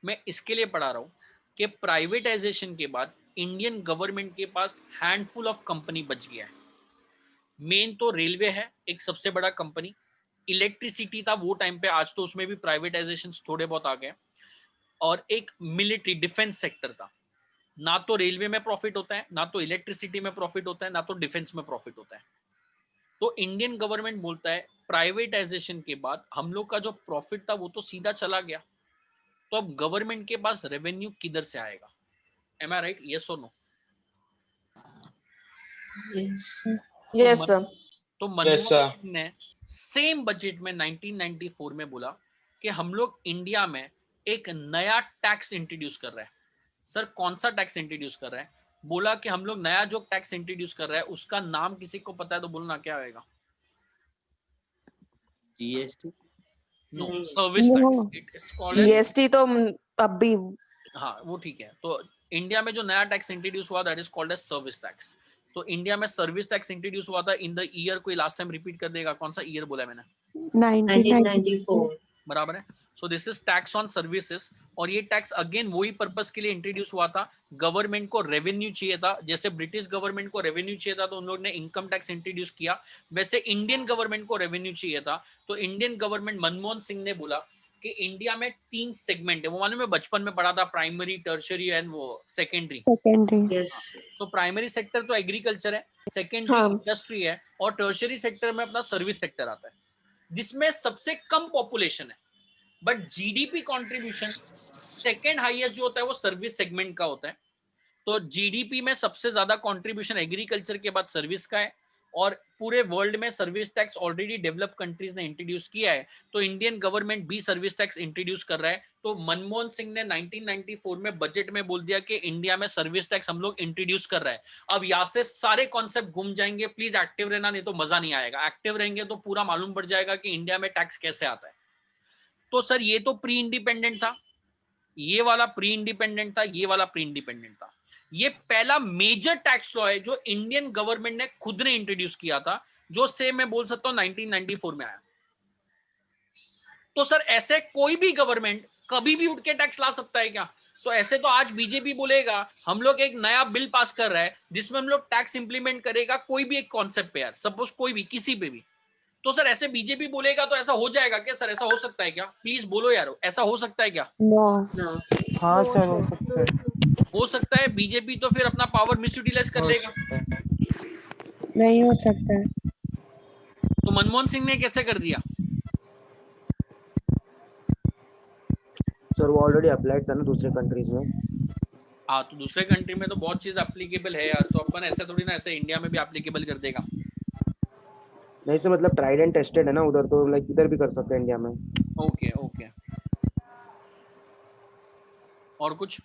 मैं इसके लिए पढ़ा रहा हूँ कि प्राइवेटाइजेशन के बाद इंडियन गवर्नमेंट के पास हैंडफुल ऑफ कंपनी बच गया है। मेन तो रेलवे है एक सबसे बड़ा कंपनी, इलेक्ट्रिसिटी था वो टाइम पे, आज तो उसमें भी प्राइवेटाइजेशन थोड़े बहुत आ गए, और एक मिलिट्री डिफेंस सेक्टर था। ना तो रेलवे में प्रॉफिट होता है, ना तो इलेक्ट्रिसिटी में प्रॉफिट होता है, ना तो डिफेंस में प्रॉफिट होता है। तो इंडियन गवर्नमेंट बोलता है प्राइवेटाइजेशन के बाद हम लोग का जो प्रॉफिट था वो तो सीधा चला गया, तो अब गवर्नमेंट के पास रेवेन्यू किधर से आएगा? M I right? यस और नो? Yes. Yes, sir. तो मनमोहन सिंह ने सेम बजट में 1994 में बोला कि हम लोग इंडिया में एक नया टैक्स इंट्रोड्यूस कर रहे हैं। सर कौन सा टैक्स इंट्रोड्यूस कर रहे हैं? बोला कि हम लोग नया जो टैक्स इंट्रोड्यूस कर रहे हैं उसका नाम किसी को पता है तो बोलना क्या होगा? GST. नो, नहीं। Service No. Tax. It is called GST तो अब भी हाँ वो ठीक है। तो इंडिया में जो नया टैक्स इंट्रोड्यूस हुआ that is called as service tax. तो इंडिया में सर्विस टैक्स इंट्रोड्यूस हुआ था इन द ईयर, कोई लास्ट टाइम रिपीट कर देगा कौन सा ईयर बोला है मैंने? 1994 1994. बराबर है। So this is tax on services, और ये टैक्स अगेन वही पर्पस के लिए इंट्रोड्यूस हुआ था, गवर्नमेंट को रेवेन्यू चाहिए था। जैसे ब्रिटिश गवर्नमेंट को रेवेन्यू चाहिए था तो उन लोगों ने इनकम टैक्स इंट्रोड्यूस किया, वैसे इंडियन गवर्नमेंट को रेवेन्यू चाहिए था तो इंडियन गवर्नमेंट मनमोहन सिंह ने बोला कि इंडिया में 3 सेगमेंट है। वो मालूम है बचपन में पढ़ा था, प्राइमरी, टर्शियरी एंड वो सेकेंडरी। Secondary Yes. तो प्राइमरी सेक्टर तो एग्रीकल्चर है, सेकेंडरी हाँ। इंडस्ट्री है, और टर्शियरी सेक्टर में अपना सर्विस सेक्टर आता है जिसमें सबसे कम पॉपुलेशन है, but GDP contribution second highest जो होता है वो सर्विस सेगमेंट का होता है। तो जीडीपी में सबसे ज्यादा कंट्रीब्यूशन एग्रीकल्चर के बाद सर्विस का है, और पूरे वर्ल्ड में service tax already develop countries ने इंट्रोड्यूस किया है, तो इंडियन गवर्नमेंट भी सर्विस टैक्स इंट्रोड्यूस कर रहा है। तो मनमोहन सिंह ने 1994 में बजट में बोल दिया कि इंडिया में सर्विस टैक्स हम लोग इंट्रोड्यूस कर रहे हैं। अब यहाँ से सारे कॉन्सेप्ट घूम जाएंगे, प्लीज एक्टिव रहना, नहीं तो मजा नहीं आएगा। एक्टिव रहेंगे तो पूरा मालूम पड़ जाएगा कि इंडिया में टैक्स कैसे आता है। तो सर ये तो प्री इंडिपेंडेंट था, ये वाला प्री इंडिपेंडेंट था, ये वाला प्री इंडिपेंडेंट था। ये पहला मेजर टैक्स लॉ है जो इंडियन गवर्नमेंट ने खुद ने इंट्रोड्यूस किया था, जो से मैं बोल सकता हूं 1994 में आया। तो सर ऐसे कोई भी गवर्नमेंट कभी भी उठ के टैक्स ला सकता है क्या? तो ऐसे तो आज बीजेपी बोलेगा हम लोग एक नया बिल पास कर रहे हैं जिसमें हम लोग टैक्स इंप्लीमेंट करेगा कोई भी एक कॉन्सेप्ट पे, यार सपोज कोई भी किसी पे भी, तो सर ऐसे बीजेपी बोलेगा तो ऐसा हो जाएगा क्या? सर ऐसा हो सकता है क्या? प्लीज बोलो यार, ऐसा हो सकता है क्या? No No. हाँ सर हो सकता है। हो सकता है। बीजेपी तो फिर अपना पावर मिस यूटिलाइज कर लेगा। नहीं हो सकता है। तो मनमोहन सिंह ने कैसे कर दिया? सर वो ऑलरेडी अप्लाइड था ना दूसरे कंट्रीज में। हाँ तो दूसरे कंट्री में तो बहुत चीज एप्लीकेबल है यार, तो अपन ऐसे थोड़ी ना ऐसे इंडिया में भी एप्लीकेबल कर देगा। नहीं सर मतलब ट्राइड एंड टेस्टेड है ना उधर, तो लाइक इधर भी कर सकते हैं इंडिया में। Okay okay. और कुछ?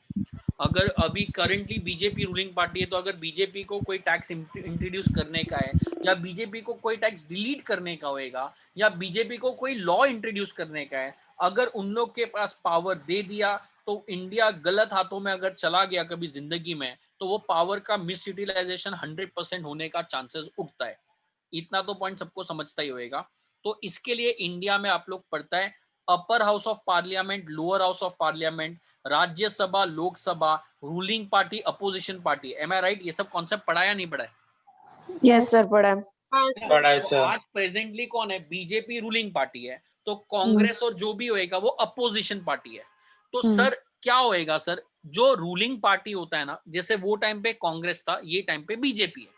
अगर अभी करंटली बीजेपी रूलिंग पार्टी है तो अगर बीजेपी को कोई टैक्स इंट्रोड्यूस करने का है, या बीजेपी को कोई टैक्स डिलीट करने का होएगा, या बीजेपी को कोई लॉ इंट्रोड्यूस करने का है, अगर उन लोग के पास पावर दे दिया तो इंडिया गलत हाथों में अगर चला गया कभी जिंदगी में, तो वो पावर का मिस यूटिलाइजेशन 100% होने का चांसेस उठता है। इतना तो पॉइंट सबको समझता ही होएगा। तो इसके लिए इंडिया में आप लोग पढ़ता है upper house of parliament, lower house of parliament, Rajya Sabha, Lok Sabha, ruling party, opposition party. Am I right? ये सब कॉन्सेप्ट पढ़ा या नहीं पढ़ा है? यस सर पढ़ा है। पढ़ा है तो सर। आज प्रेजेंटली कौन है? बीजेपी रूलिंग पार्टी है, तो कांग्रेस और जो भी होएगा वो अपोजिशन पार्टी है। तो सर क्या होएगा सर, जो रूलिंग पार्टी होता है ना, जैसे वो टाइम पे कांग्रेस था, ये टाइम पे बीजेपी है।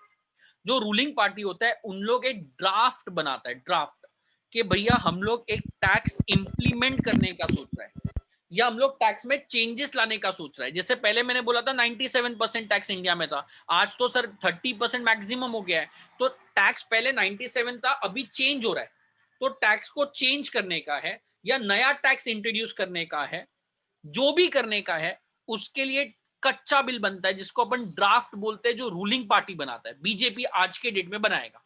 जो रूलिंग पार्टी होता है उन लोग एक ड्राफ्ट बनाता है, ड्राफ्ट कि भैया हम लोग एक टैक्स इंप्लीमेंट करने का सोच रहे हैं, या हम लोग टैक्स में चेंजेस लाने का सोच रहे हैं। जैसे पहले मैंने बोला था 97% टैक्स इंडिया में था, आज तो सर 30% मैक्सिमम हो गया है। तो टैक्स पहले 97 था, अभी चेंज हो रहा है। तो टैक्स को चेंज करने का है या नया टैक्स इंट्रोड्यूस करने का है, जो भी करने का है, उसके लिए कच्चा बिल बनता है जिसको अपन ड्राफ्ट बोलते हैं, जो रूलिंग पार्टी बनाता है। बीजेपी आज के डेट में बनाएगा।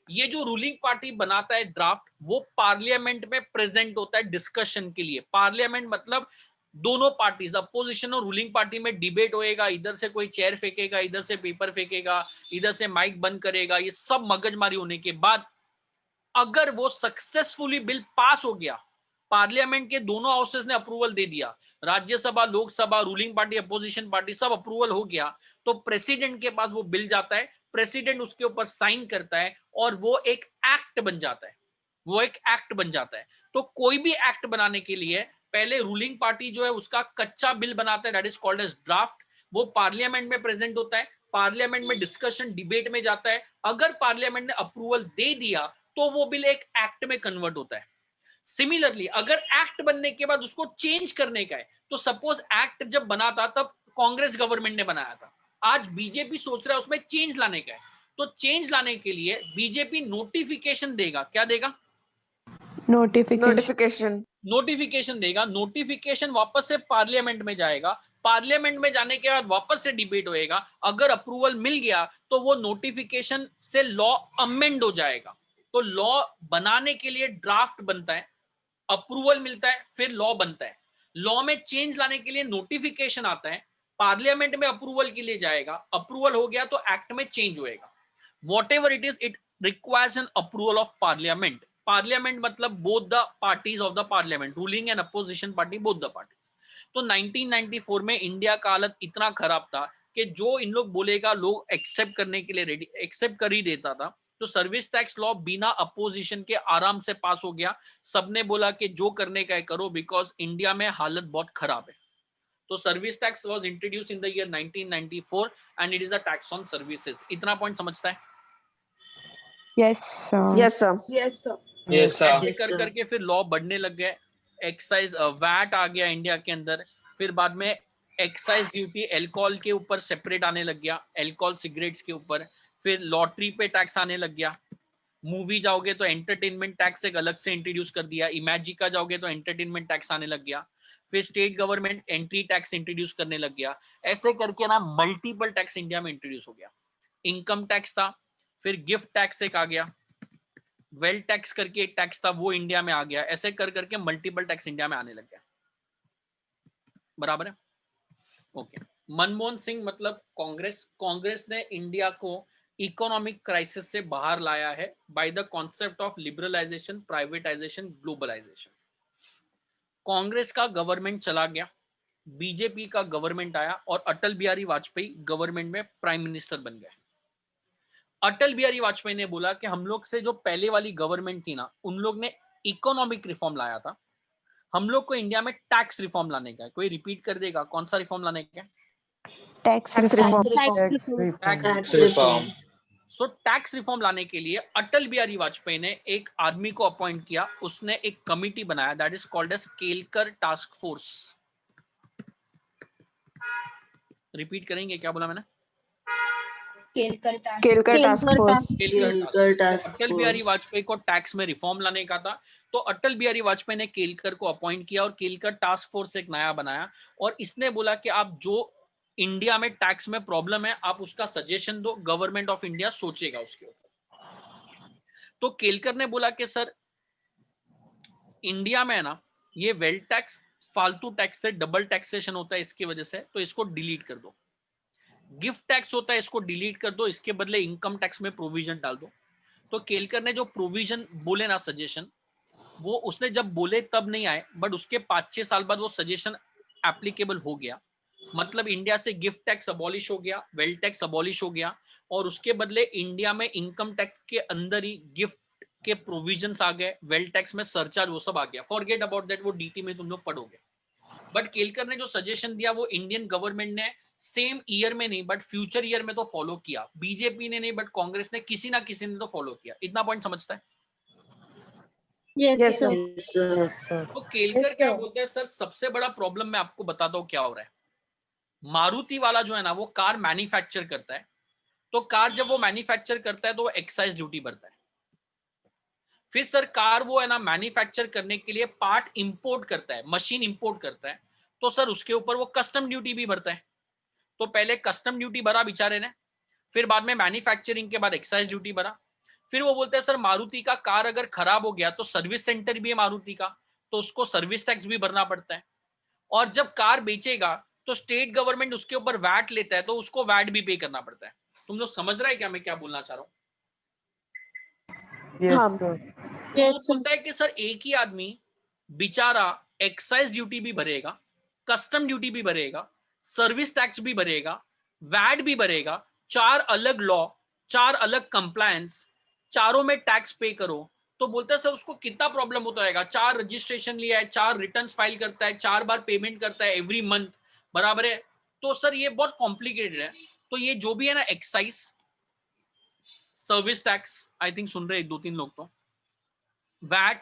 ये जो रूलिंग पार्टी बनाता है ड्राफ्ट, वो पार्लियामेंट में प्रेजेंट होता है डिस्कशन के लिए। पार्लियामेंट मतलब दोनों पार्टीज, अपोजिशन और रूलिंग पार्टी में डिबेट होएगा। इधर से कोई चेयर फेंकेगा, इधर से पेपर फेंकेगा, इधर से माइक बंद करेगा। ये सब मगजमारी होने के बाद अगर वो सक्सेसफुली बिल पास हो गया, पार्लियामेंट के दोनों हाउसेस ने अप्रूवल दे दिया, Rajya Sabha, Lok Sabha, ruling party, opposition party सब अप्रूवल हो गया, तो प्रेसिडेंट के पास वो बिल जाता है। प्रेसिडेंट उसके ऊपर साइन करता है और वो एक एक्ट बन जाता है। वो एक एक्ट बन जाता है। तो कोई भी एक्ट बनाने के लिए पहले रूलिंग पार्टी जो है उसका कच्चा बिल बनाता है, that is called as draft. वो पार्लियामेंट में प्रेजेंट होता है, पार्लियामेंट में डिस्कशन, डिबेट में जाता है। अगर पार्लियामेंट ने अप्रूवल दे दिया तो वो बिल एक एक्ट में कन्वर्ट होता है। सिमिलरली अगर एक्ट बनने के बाद उसको चेंज करने का है, तो सपोज एक्ट जब बना था तब कांग्रेस गवर्नमेंट ने बनाया था, आज बीजेपी सोच रहा है उसमें चेंज लाने का है, तो चेंज लाने के लिए बीजेपी नोटिफिकेशन देगा। क्या देगा? नोटिफिकेशन नोटिफिकेशन देगा, नोटिफिकेशन वापस से पार्लियामेंट में जाएगा, पार्लियामेंट में जाने के बाद वापस से डिबेट होएगा, अगर अप्रूवल मिल गया तो वो नोटिफिकेशन से लॉ अमेंड हो जाएगा। तो लॉ बनाने के लिए ड्राफ्ट बनता है, अप्रूवल मिलता है, फिर लॉ बनता है। लॉ में चेंज लाने के लिए नोटिफिकेशन आता है, पार्लियामेंट में अप्रूवल के लिए जाएगा, अप्रूवल हो गया तो एक्ट में चेंज होएगा। Whatever it is, it requires an approval of parliament. Parliament मतलब both the parties of the parliament, ruling and opposition party, both the parties. तो 1994 में इंडिया का हालत इतना खराब था कि जो इन लोग बोलेगा लोग एक्सेप्ट करने के लिए रेडी, एक्सेप्ट कर ही देता था। तो सर्विस टैक्स लॉ बिना अपोजिशन के आराम से पास हो गया। सबने बोला कि जो करने का है करो, बिकॉज इंडिया में हालत बहुत खराब है। तो service tax was introduce in the year 1994 and it is a tax on services. इतना पॉइंट समझता है? यस सर ऐसे कर करके फिर लॉ बढ़ने लग गए। एक्साइज वैट आ गया इंडिया के अंदर, फिर बाद में एक्साइज ड्यूटी अल्कोहल के ऊपर सेपरेट आने लग गया, अल्कोहल सिगरेट्स के ऊपर, फिर लॉटरी पे टैक्स आने लग गया। मूवी जाओगे तो एंटरटेनमेंट टैक्स एक अलग से इंट्रोड्यूस कर दिया, इमेजिका जाओगे तो एंटरटेनमेंट टैक्स आने लग गया, फिर state government entry tax introduce करने लग गया। ऐसे करके ना मल्टीपल टैक्स इंडिया में इंट्रोड्यूस हो गया। इनकम टैक्स था, फिर गिफ्ट टैक्स एक आ गया, वेल्थ टैक्स करके एक टैक्स था वो इंडिया में आ गया। ऐसे कर करके मल्टीपल टैक्स इंडिया में आने लग गया। बराबर है? ओके। मनमोहन सिंह मतलब कांग्रेस ने इंडिया को इकोनॉमिक क्राइसिस से बाहर लाया है by the concept of liberalization, privatization, globalization. Congress का गवर्नमेंट चला गया, बीजेपी का गवर्नमेंट आया और अटल बिहारी वाजपेयी गवर्नमेंट में प्राइम मिनिस्टर बन गए। अटल बिहारी वाजपेयी ने बोला कि हम लोग से जो पहले वाली गवर्नमेंट थी ना, उन लोग ने इकोनॉमिक रिफॉर्म लाया था, हम लोग को इंडिया में टैक्स रिफॉर्म लाने का है। कोई रिपीट कर देगा कौन सा रिफॉर्म लाने का? Tax reform. So tax reform लाने के लिए अटल बिहारी वाजपेयी ने एक आदमी को अपॉइंट किया, उसने एक कमिटी बनाया, that is called as Kelkar task force. Repeat करेंगे, क्या बोला मैंने? Kelkar task force. अटल बिहारी वाजपेयी को टैक्स में रिफॉर्म लाने का था, तो अटल बिहारी वाजपेयी ने केलकर को अपॉइंट किया और केलकर टास्क फोर्स एक नया बनाया और इसने बोला कि आप जो इंडिया में टैक्स में प्रॉब्लम है आप उसका सजेशन दो, गवर्नमेंट ऑफ इंडिया सोचेगा उसके ऊपर। तो केलकर ने बोला कि सर इंडिया में है ना ये वेल्थ टैक्स फालतू टैक्स से डबल टैक्सेशन होता है इसकी वजह से, तो इसको डिलीट कर दो। गिफ्ट टैक्स होता है इसको डिलीट कर दो, इसके बदले इनकम टैक्स में प्रोविजन डाल दो। तो केलकर ने जो प्रोविजन बोले ना, सजेशन, वो उसने जब बोले तब नहीं आए, बट उसके 5-6 साल बाद वो सजेशन एप्लीकेबल हो गया। मतलब इंडिया से गिफ्ट टैक्स अबॉलिश हो गया, वेल्थ टैक्स अबॉलिश हो गया और उसके बदले इंडिया में इनकम टैक्स के अंदर ही गिफ्ट के प्रोविजंस आ गए, वेल्थ टैक्स में सरचार्ज वो सब आ गया। फॉरगेट अबाउट दैट, वो डीटी में तुम लोग पढ़ोगे। बट केलकर ने जो सजेशन दिया वो इंडियन गवर्नमेंट ने सेम ईयर में नहीं बट फ्यूचर ईयर में तो फॉलो किया। बीजेपी ने नहीं बट कांग्रेस ने किसी ना किसी ने तो फॉलो किया। इतना पॉइंट समझता है? Yes, sir. तो केलकर क्या बोलते हैं, सर सबसे बड़ा प्रॉब्लम मैं आपको बताता हूँ क्या हो रहा है। मारुति वाला जो है ना वो कार मैन्युफैक्चर करता है, तो कार जब वो मैन्युफैक्चर करता है तो वो एक्साइज ड्यूटी भरता है। फिर सर कार वो है ना मैन्युफैक्चर करने के लिए पार्ट इंपोर्ट करता है, मशीन इंपोर्ट करता है, तो सर उसके ऊपर वो कस्टम ड्यूटी भी भरता है। तो पहले कस्टम ड्यूटी भरा बेचारे ने, फिर बाद में मैन्युफैक्चरिंग के बाद एक्साइज ड्यूटी भरा। फिर वो बोलते हैं सर मारुति का कार अगर खराब हो गया तो सर्विस सेंटर भी है मारुति का, तो उसको सर्विस टैक्स भी भरना पड़ता है। और जब कार बेचेगा तो स्टेट गवर्नमेंट उसके ऊपर वैट लेता है, तो उसको वैट भी पे करना पड़ता है। तुम लोग समझ रहा है क्या मैं क्या बोलना चाह रहा हूँ? बोलता है कि सर एक ही आदमी बेचारा एक्साइज ड्यूटी भी भरेगा, कस्टम ड्यूटी भी भरेगा, सर्विस टैक्स भी भरेगा, वैट भी भरेगा, 4 अलग लॉ, 4 अलग कंप्लायंस, चारों में टैक्स पे करो। तो बोलता है सर उसको कितना प्रॉब्लम होता है, 4 रजिस्ट्रेशन लिया है, 4 रिटर्न्स फाइल करता है, 4 बार पेमेंट करता है एवरी मंथ, बराबर है। तो सर ये बहुत कॉम्प्लिकेटेड है। तो ये जो भी है ना excise, service tax, I think सुन रहे 2-3 लोग, तो VAT,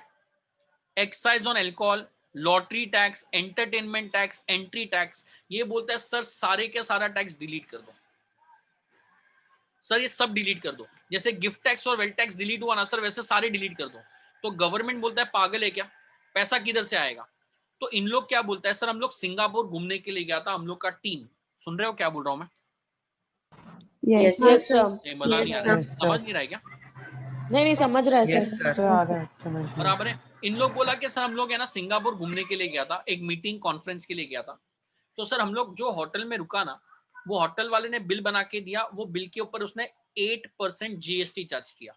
excise on alcohol, lottery tax, entertainment tax, entry tax, ये बोलता है सर सारे के सारा टैक्स डिलीट कर दो सर, ये सब डिलीट कर दो। जैसे गिफ्ट टैक्स और वेल्थ टैक्स डिलीट हुआ ना सर, वैसे सारे डिलीट कर दो। तो गवर्नमेंट बोलता है पागल है क्या, पैसा किधर से आएगा। तो इन लोग क्या बोलता है, सर हम लोग सिंगापुर घूमने के लिए गया था, हम लोग का टीम, सुन रहे हो क्या बोल रहा हूँ मैं? Yes, Yes, sir. sir. मजा नहीं आ रहा है, Yes, sir. समझ नहीं रहा है क्या? नहीं समझ रहा है Yes, सर। sir. आ रहा है, समझ में। बराबर है। इन लोग बोला कि सर हम लोग है ना सिंगापुर घूमने के लिए गया था, एक मीटिंग कॉन्फ्रेंस के लिए गया था। तो सर हम लोग जो होटल में रुका ना, वो होटल वाले ने बिल बना के दिया, वो बिल के ऊपर उसने 8% जीएसटी चार्ज किया।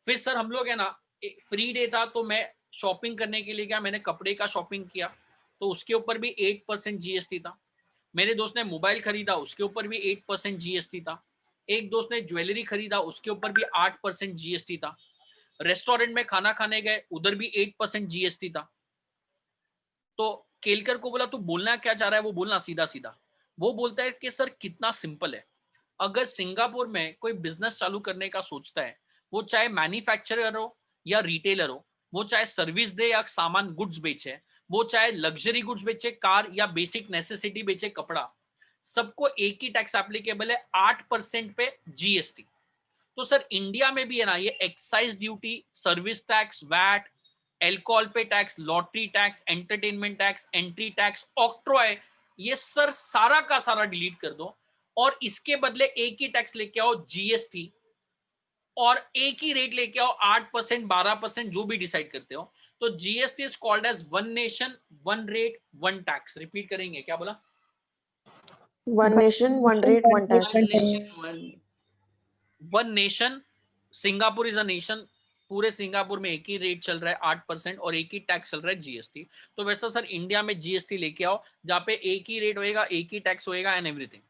फिर सर हम लोग है ना, फ्री डे था तो मैं शॉपिंग करने के लिए गया, मैंने कपड़े का शॉपिंग किया तो उसके ऊपर भी 8% जीएसटी था। मेरे दोस्त ने मोबाइल खरीदा, उसके ऊपर भी 8% जीएसटी था। एक दोस्त ने ज्वेलरी खरीदा, उसके ऊपर भी 8% जीएसटी था। रेस्टोरेंट में खाना खाने गए, उधर भी 8% जीएसटी था। तो केलकर को बोला तू बोलना क्या चाह रहा है, वो बोलना सीधा सीधा। वो बोलता है कि सर कितना सिंपल है, अगर सिंगापुर में कोई बिजनेस चालू करने का सोचता है, वो चाहे मैन्युफैक्चरर हो या रिटेलर हो, वो चाहे सर्विस दे या सामान गुड्स बेचे, वो चाहे लग्जरी गुड्स बेचे, कार या बेसिक नेसेसिटी बेचे, कपड़ा, सबको एक ही टैक्स एप्लीकेबल है, 8% पे जीएसटी। तो सर इंडिया में भी है ना ये excise duty, service tax, VAT, alcohol पे tax, lottery tax, entertainment tax, entry tax, octroi, ये सर सारा का सारा डिलीट कर दो और इसके बदले एक ही टैक्स लेके आओ जीएसटी, और एक ही रेट लेके आओ 8%, 12%, जो भी डिसाइड करते हो। तो GST is called as one nation one rate one tax. Repeat करेंगे, क्या बोला? One nation one rate one tax. One nation, Singapore is a nation, पूरे सिंगापुर में एक ही रेट चल रहा है 8% और एक ही टैक्स चल रहा है जीएसटी। तो वैसा सर इंडिया में जीएसटी लेके आओ जहाँ पे एक ही रेट होएगा, एक ही टैक्स होएगा एंड एवरीथिंग।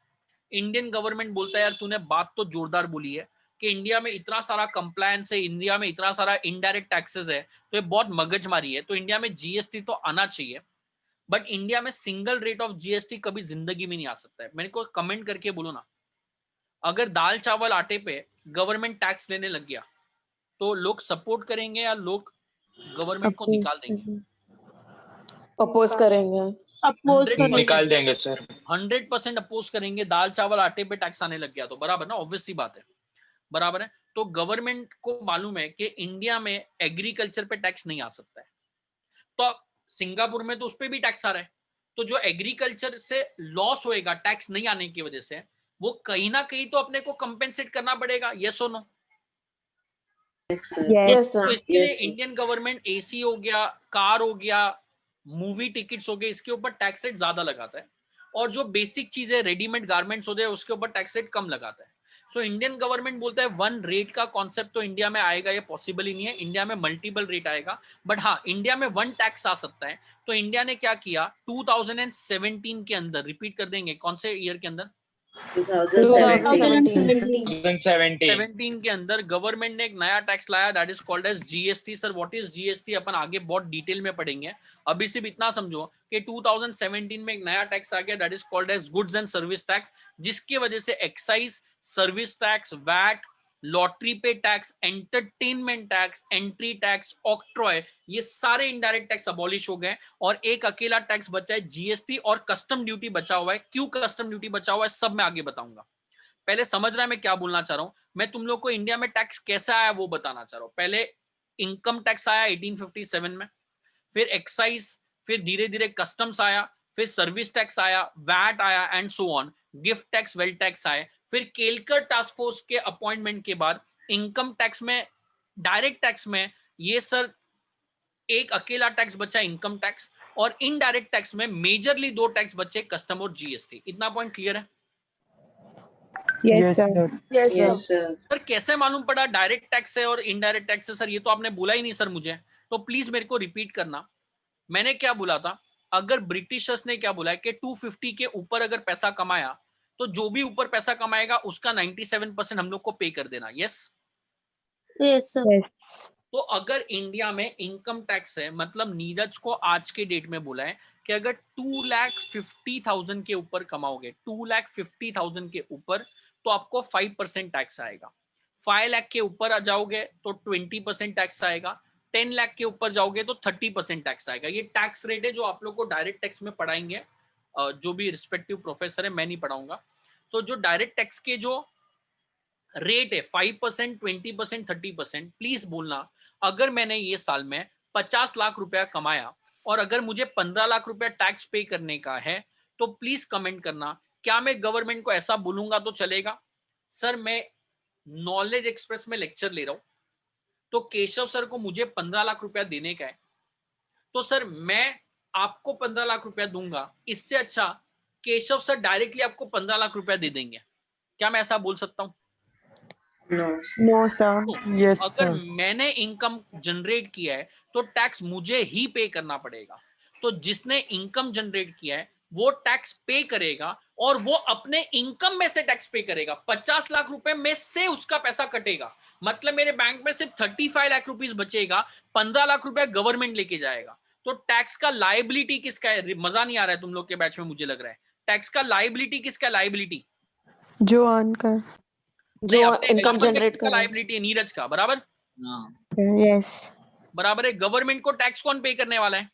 इंडियन गवर्नमेंट बोलता है यार तूने बात तो जोरदार बोली है कि इंडिया में इतना सारा कंप्लायंस है, इंडिया में इतना सारा इनडायरेक्ट टैक्सेस है, तो ये बहुत मगजमारी है, तो इंडिया में जीएसटी तो आना चाहिए। बट इंडिया में सिंगल रेट ऑफ जीएसटी कभी जिंदगी में नहीं आ सकता है। मेरे को कमेंट करके बोलो ना, अगर दाल चावल आटे पे गवर्नमेंट टैक्स लेने लग गया तो लोग सपोर्ट करेंगे या लोग गवर्नमेंट को निकाल देंगे? अपोज करेंगे। अपोज करेंगे। निकाल देंगे सर। 100% अपोज करेंगे। दाल चावल आटे पे टैक्स आने लग गया तो बराबर ना, ऑब्वियस सी बात है, बराबर है। तो गवर्नमेंट को मालूम है कि इंडिया में एग्रीकल्चर पे टैक्स नहीं आ सकता है, तो सिंगापुर में तो उस पर भी टैक्स आ रहा है। तो जो एग्रीकल्चर से लॉस होएगा टैक्स नहीं आने की वजह से, वो कहीं ना कहीं तो अपने को कंपेंसेट करना पड़ेगा। यस और नो? Yes, sir. यस तो सर। इसके लिए Yes, sir. Indian government AC हो गया, कार हो गया, मूवी टिकट्स हो गए, इसके ऊपर टैक्स रेट ज्यादा लगाता है, और जो बेसिक चीजें रेडीमेड गारमेंट्स होते हैं उसके ऊपर टैक्स रेट कम लगाता है। सो इंडियन गवर्नमेंट बोलता है वन रेट का कॉन्सेप्ट तो इंडिया में आएगा, ये पॉसिबल ही नहीं है। इंडिया में मल्टीपल रेट आएगा, बट हाँ इंडिया में वन टैक्स आ सकता है। तो इंडिया ने क्या किया 2017 के अंदर, रिपीट कर देंगे कौन से ईयर के अंदर? 2017. 17 के अंदर गवर्नमेंट ने एक नया टैक्स लाया, that is called as GST. Sir what is GST अपन आगे बहुत डिटेल में पढ़ेंगे, अभी सिर्फ इतना समझो कि 2017 में एक नया टैक्स आ गया, that is called as goods and service tax, जिसकी वजह से excise, service tax, VAT, lottery पे tax, entertainment tax, entry tax, octroi, ये सारे इनडायरेक्ट टैक्स अबॉलिश हो गए और एक अकेला टैक्स बचा है जीएसटी, और कस्टम ड्यूटी बचा हुआ है। क्यों कस्टम ड्यूटी बचा हुआ है सब मैं आगे बताऊंगा। पहले समझ रहा है मैं क्या बोलना चाह रहा हूं? मैं तुम लोग को इंडिया में टैक्स कैसा आया वो बताना चाह रहा हूं। पहले इनकम टैक्स आया 1857 में, फिर एक्साइज, फिर धीरे धीरे कस्टम्स आया, फिर सर्विस टैक्स आया, वैट आया and so on, gift tax, wealth tax आए। फिर केलकर टास्क फोर्स के अपॉइंटमेंट के बाद इनकम टैक्स में, डायरेक्ट टैक्स में ये सर एक अकेला टैक्स बचा इनकम टैक्स, और इनडायरेक्ट टैक्स में मेजरली दो टैक्स बचे, कस्टम और जीएसटी। इतना पॉइंट क्लियर है? Yes, sir. Yes Yes, sir. sir. Sir कैसे मालूम पड़ा डायरेक्ट टैक्स है और इनडायरेक्ट टैक्स है? सर ये तो आपने बोला ही नहीं सर मुझे, तो प्लीज मेरे को रिपीट करना। मैंने क्या बोला था? अगर ब्रिटिशर्स ने क्या बोला है कि 250 के ऊपर अगर पैसा कमाया तो जो भी ऊपर पैसा कमाएगा उसका 97% हम लोग को पे कर देना। यस? Yes, sir. तो अगर इंडिया में इनकम टैक्स है, मतलब नीरज को आज के डेट में बोला है कि अगर 2,50,000 के ऊपर कमाओगे, 2,50,000 के ऊपर, तो आपको 5% टैक्स आएगा। 5 लाख के ऊपर आ जाओगे तो 20% टैक्स आएगा। 10 लाख के ऊपर जाओगे तो 30% टैक्स आएगा। ये टैक्स रेट है जो आप लोग को डायरेक्ट टैक्स में पढ़ाएंगे, जो भी रिस्पेक्टिव प्रोफेसर है, मैं नहीं पढ़ाऊंगा। तो जो डायरेक्ट टैक्स के जो रेट है 5%, 20%, 30%, प्लीज बोलना अगर मैंने ये साल में 50 लाख रुपया कमाया और अगर मुझे 15 लाख रुपया टैक्स पे करने का है तो प्लीज कमेंट करना, क्या मैं गवर्नमेंट को ऐसा बोलूंगा तो चलेगा? सर मैं नॉलेज एक्सप्रेस में लेक्चर ले रहा हूं, तो केशव सर को मुझे 15 लाख रुपया देने का है, तो सर मैं आपको 15 लाख रुपया दूंगा, इससे अच्छा केशव सर डायरेक्टली आपको 15 लाख रुपया दे देंगे। क्या मैं ऐसा बोल सकता हूं? No. नो सर, तो यस अगर सर, मैंने इनकम जनरेट किया है तो टैक्स मुझे ही पे करना पड़ेगा। तो जिसने इनकम जनरेट किया है वो टैक्स पे करेगा और वो अपने इनकम में से टैक्स पे करेगा। 50 लाख रुपए में से उसका पैसा कटेगा, मतलब मेरे बैंक में सिर्फ 35 लाख रुपीस बचेगा, 15 लाख रुपए गवर्नमेंट लेके जाएगा। तो टैक्स का लायबिलिटी किसका है? मजा नहीं आ रहा है तुम लोग के बैच में, मुझे लग रहा है। टैक्स का लायबिलिटी किसका? लायबिलिटी जो अर्न कर, जो इनकम जनरेट कर, लायबिलिटी है नीरज का, बराबर? यस, बराबर है। गवर्नमेंट को टैक्स कौन पे करने वाला है?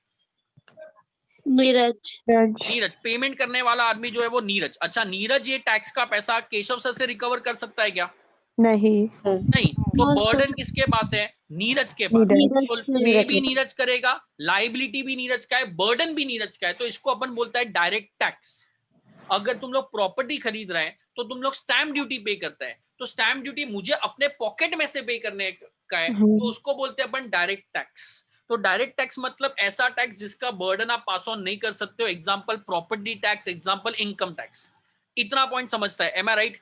नीरज। नीरज। पेमेंट करने वाला आदमी जो है वो नीरज। अच्छा, नीरज ये टैक्स का पैसा केशव सर से रिकवर कर सकता है क्या? नहीं, नहीं। तो हाँ, बर्डन किसके पास है? नीरज के पास। नीरज। तो पे भी नीरज करेगा, लायबिलिटी भी नीरज का है, बर्डन भी नीरज का है, तो इसको अपन बोलता है डायरेक्ट टैक्स। अगर तुम लोग प्रॉपर्टी खरीद रहे हैं तो तुम लोग स्टैम्प ड्यूटी पे करते हैं, तो स्टैम्प ड्यूटी मुझे अपने पॉकेट में से पे करने का है, तो उसको बोलते हैं अपन डायरेक्ट टैक्स। तो डायरेक्ट टैक्स मतलब ऐसा टैक्स जिसका बर्डन आप पास ऑन नहीं कर सकते हो। Example property tax, example income tax. इतना पॉइंट समझता है? Am I right?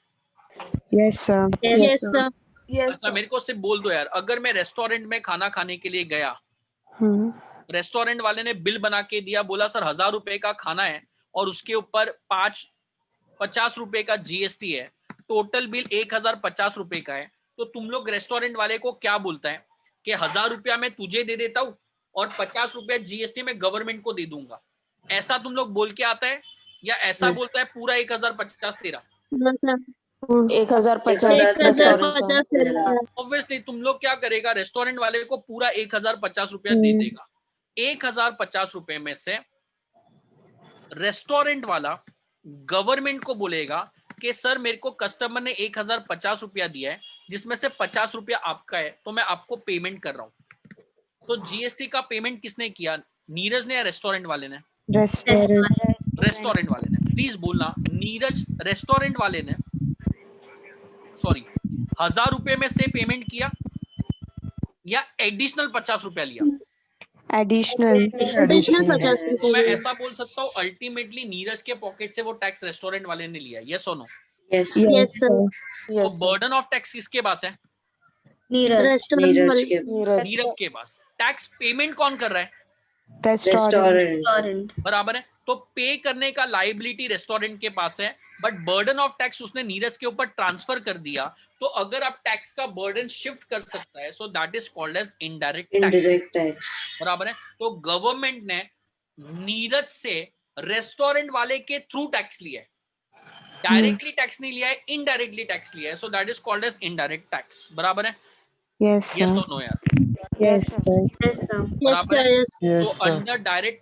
Yes sir, yes sir. अच्छा मेरे को सिर्फ बोल दो यार, अगर मैं रेस्टोरेंट में खाना खाने के लिए गया, रेस्टोरेंट वाले ने बिल बना के दिया, बोला सर 1000 रुपए का खाना है और उसके ऊपर 50 रुपए का जीएसटी है, टोटल बिल 1050 रुपए का है, तो तुम लोग रेस्टोरेंट वाले को क्या बोलता है कि 1000 रुपया मैं तुझे दे देता हूँ और 50 रुपया जीएसटी में गवर्नमेंट को दे दूंगा? ऐसा तुम लोग बोल के आता है या ऐसा बोलता है पूरा 1050 तेरा? 1050 ऑब्वियसली तुम लोग क्या करेगा, रेस्टोरेंट वाले को पूरा 1050 रुपया दे देगा। 1050 रुपए में से रेस्टोरेंट वाला गवर्नमेंट को बोलेगा कि सर मेरे को कस्टमर ने 1050 रुपया दिया है, जिसमें से 50 रुपया आपका है, तो मैं आपको पेमेंट कर रहा हूं। तो जीएसटी का पेमेंट किसने किया? नीरज ने या रेस्टोरेंट वाले ने? रेस्टोरेंट वाले ने। प्लीज बोलना, नीरज रेस्टोरेंट वाले ने, सॉरी, 1000 रुपए में से पेमेंट किया या एडिशनल 50 रुपया लिया? एडिशनल 50 तो मैं ऐसा बोल सकता हूँ अल्टीमेटली नीरज के पॉकेट से वो टैक्स रेस्टोरेंट वाले ने लिया। यस और नो? Yes. Yes sir. तो बर्डन ऑफ टैक्स किसके पास है? नीरज के नीरज के पास। टैक्स पेमेंट कौन कर रहा है? रेस्टोरेंट। बराबर है। तो पे करने का लायबिलिटी रेस्टोरेंट के पास है, बट बर्डन ऑफ टैक्स उसने नीरज के ऊपर ट्रांसफर कर दिया। तो अगर आप टैक्स का बर्डन शिफ्ट कर सकता है, so that is called as indirect tax. बराबर है। तो गवर्नमेंट ने नीरज से रेस्टोरेंट वाले के थ्रू टैक्स लिया है, डायरेक्टली टैक्स नहीं लिया है, इनडायरेक्टली टैक्स लिया है, so that is called as indirect tax. बराबर है? यस यस और नो यार? यस सर, बराबर है। तो yes sir, under direct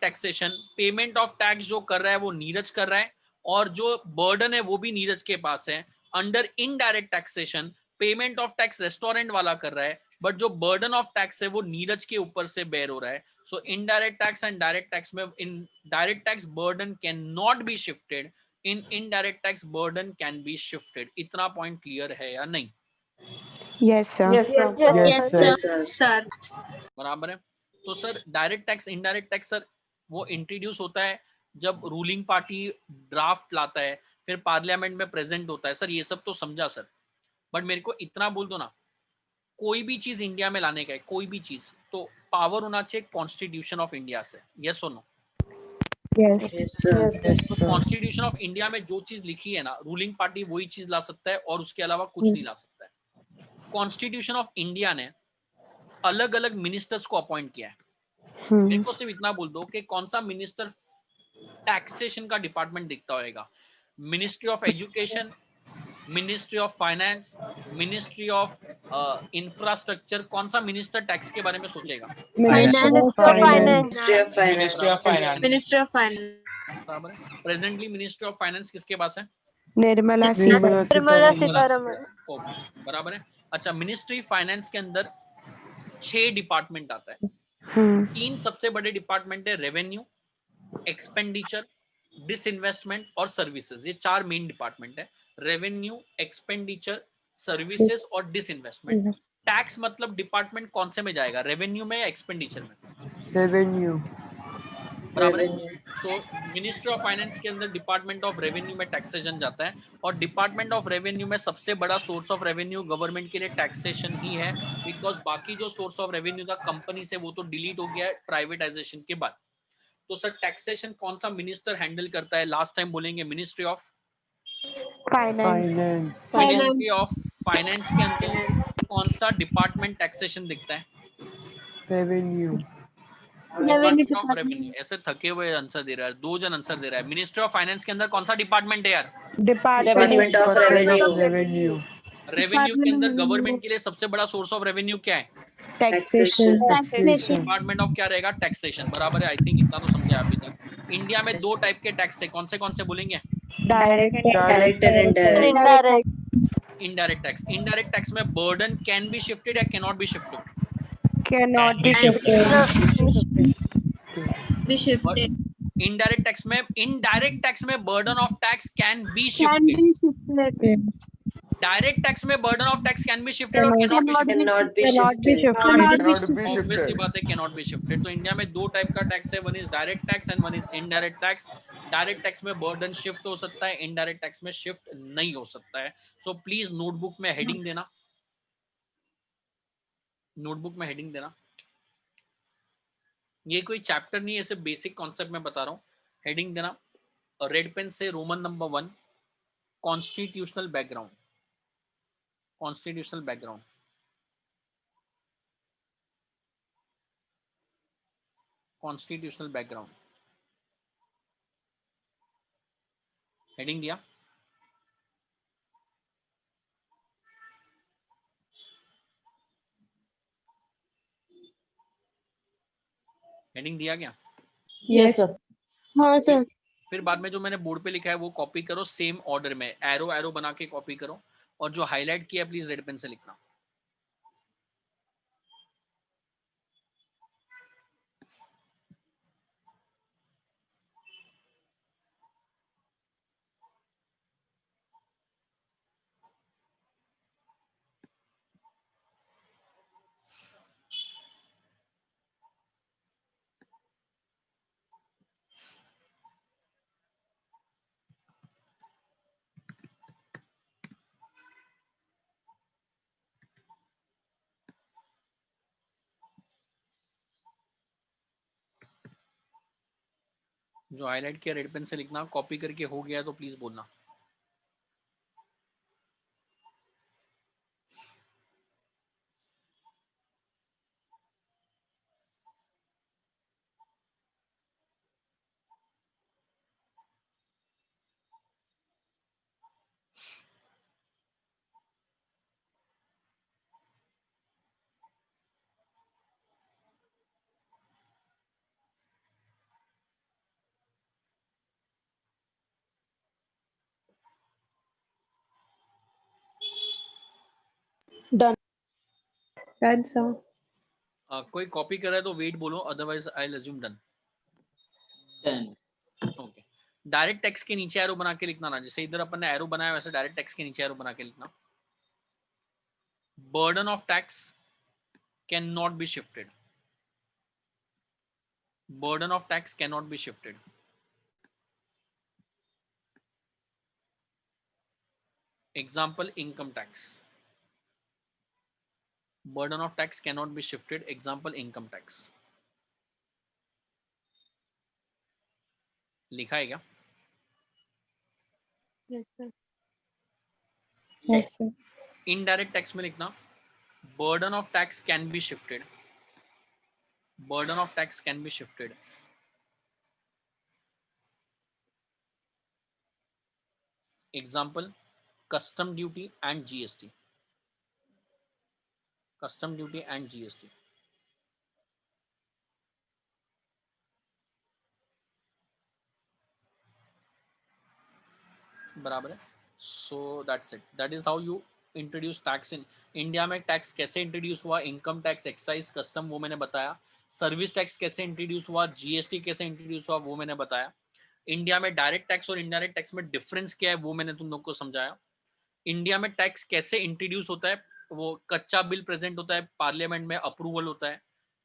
taxation payment of tax जो कर रहा है वो नीरज कर रहा है, और जो बर्डन है वो भी नीरज के पास है। Under indirect taxation payment of tax restaurant वाला कर रहा है, बट जो बर्डन ऑफ टैक्स है वो नीरज के ऊपर से बेयर हो रहा है। So indirect tax and direct tax में in direct tax burden can not be shifted, in indirect tax burden can be shifted. इतना पॉइंट क्लियर है या नहीं? Yes sir, yes sir, sir. बराबर है। तो sir direct tax indirect tax sir वो introduce होता है जब रूलिंग पार्टी ड्राफ्ट लाता है, फिर पार्लियामेंट में प्रेजेंट होता है। सर ये सब तो समझा सर, बट मेरे को इतना बोल दो ना, कोई भी चीज इंडिया में लाने का है, कोई भी चीज, तो पावर होना चाहिए कॉन्स्टिट्यूशन ऑफ इंडिया से। यस और नो? तो कॉन्स्टिट्यूशन ऑफ इंडिया में जो चीज लिखी है ना, रूलिंग पार्टी वही चीज ला सकता है और उसके अलावा कुछ नहीं ला सकता है। कॉन्स्टिट्यूशन ऑफ इंडिया ने अलग अलग मिनिस्टर्स को अपॉइंट किया है। मेरे को सिर्फ इतना बोल दो कि कौन सा मिनिस्टर टैक्सेशन का डिपार्टमेंट दिखता होगा? Ministry of education, ministry of finance, ministry of infrastructure. कौन सा मिनिस्टर टैक्स के बारे में सोचेगा? Ministry of finance. बराबर है। प्रेजेंटली मिनिस्ट्री ऑफ फाइनेंस किसके पास है? निर्मला निर्मला निर्मला सीतारमण। सीतारमण। ओके बराबर है। अच्छा, मिनिस्ट्री फाइनेंस के अंदर 6 डिपार्टमेंट आता है। हाँ 3 सबसे बड़े डिपार्टमेंट है, रेवेन्यू, एक्सपेंडिचर, डिसइन्वेस्टमेंट और सर्विसेज। ये 4 मेन डिपार्टमेंट है, रेवेन्यू, एक्सपेंडिचर, सर्विसेज और डिसइन्वेस्टमेंट। टैक्स मतलब डिपार्टमेंट कौन से में जाएगा, रेवेन्यू में या एक्सपेंडिचर में? रेवेन्यू। बराबर है। Revenue. So ministry of finance के अंदर डिपार्टमेंट ऑफ रेवेन्यू में टैक्सेशन जाता है, और डिपार्टमेंट ऑफ रेवेन्यू में सबसे बड़ा सोर्स ऑफ रेवेन्यू गवर्नमेंट के लिए टैक्सेशन ही है, बिकॉज बाकी जो सोर्स ऑफ रेवेन्यू था कंपनी से वो तो डिलीट हो गया है प्राइवेटाइजेशन के बाद। तो सर टैक्सेशन कौन सा मिनिस्टर हैंडल करता है? लास्ट टाइम बोलेंगे ministry of finance. Ministry of finance के अंदर कौन सा डिपार्टमेंट टैक्सेशन दिखता है? रेवेन्यू। Department of revenue. ऐसे थके हुए आंसर दे रहा है, 2 जन आंसर दे रहा है। मिनिस्ट्री ऑफ फाइनेंस के अंदर कौन सा डिपार्टमेंट है यार? Department of revenue. Revenue. Revenue के अंदर गवर्नमेंट के लिए सबसे बड़ा सोर्स ऑफ रेवेन्यू क्या है? टैक्सेशन। टैक्सेशन। डिपार्टमेंट ऑफ क्या रहेगा? टैक्सेशन। बराबर है। आई थिंक इतना तो समझे अभी तक। इंडिया में 2 टाइप के टैक्स है, कौन से बोलेंगे? Direct direct and indirect. Indirect indirect tax. Indirect tax में बर्डन कैन बी शिफ्टेड या can not be shifted? Can be be shifted. Indirect tax में burden of tax can be shifted. Direct tax में burden of tax can be shifted और can not be shifted? Can not be shifted. Obvious सी बात है, cannot be shifted. तो India में 2 type का tax है, one is direct tax and one is indirect tax. Direct tax में burden shift हो सकता है, इनडायरेक्ट टैक्स में शिफ्ट नहीं हो सकता है। सो प्लीज नोटबुक में हेडिंग देना, नोटबुक में हेडिंग देना। ये कोई चैप्टर नहीं है, सिर्फ बेसिक कॉन्सेप्ट में बता रहा हूँ। हेडिंग देना रेड पेन से, Roman number 1, constitutional background. Constitutional background, constitutional background. Heading दिया? हेडिंग दिया क्या? Yes, sir. हाँ सर। फिर बाद में जो मैंने बोर्ड पे लिखा है वो कॉपी करो, सेम ऑर्डर में एरो एरो बना के कॉपी करो, और जो हाईलाइट किया प्लीज रेड पेन से लिखना। जो हाईलाइट किया रेड पेन से लिखना। कॉपी करके हो गया तो प्लीज बोलना। Done. Done sir. कोई कॉपी कर रहा है तो वेट बोलो, otherwise I will assume done. Done. Okay. Direct text के नीचे एरो बना के लिखना ना, जैसे इधर अपन ने एरो बनाया वैसे डायरेक्ट टेक्स्ट के नीचे एरो बना के लिखना। Burden of tax can not be shifted. Burden of tax can not be shifted. Example income tax. Burden of tax cannot be shifted. Example income tax. लिखा है क्या? Yes sir. Indirect tax में लिखना burden of tax can be shifted. Burden of tax can be shifted. Example custom duty and GST. Custom duty and GST. बराबर है। So that's it. That is how you introduce tax in India. में tax कैसे introduce हुआ, income tax, excise, custom, वो मैंने बताया. Service tax कैसे introduce हुआ, जीएसटी कैसे इंट्रोड्यूस हुआ, वो मैंने बताया. इंडिया में डायरेक्ट टैक्स और इनडायरेक्ट टैक्स में डिफरेंस क्या है, वो मैंने तुम लोग को समझाया. इंडिया में टैक्स कैसे इंट्रोड्यूस होता है, वो कच्चा बिल प्रेजेंट होता है, पार्लियामेंट में अप्रूवल होता है.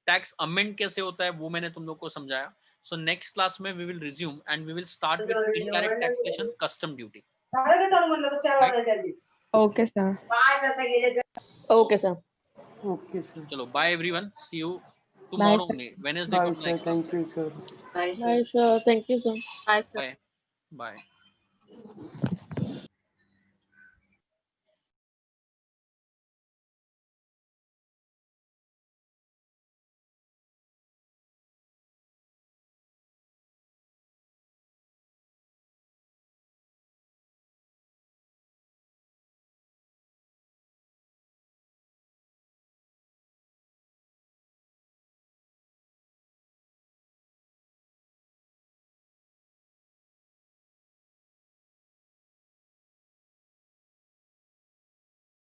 टैक्स अमेंड कैसे होता है, वो मैंने तुम लोग को समझाया. सो नेक्स्ट क्लास में we will resume and we will start with indirect taxation, custom duty. Okay, sir. Okay, sir. Okay, sir. चलो, bye everyone, see you tomorrow, Wednesday Bye, को sir. Thank you, sir. Bye, sir. Bye, sir. Thank you, sir. Bye, sir. Bye.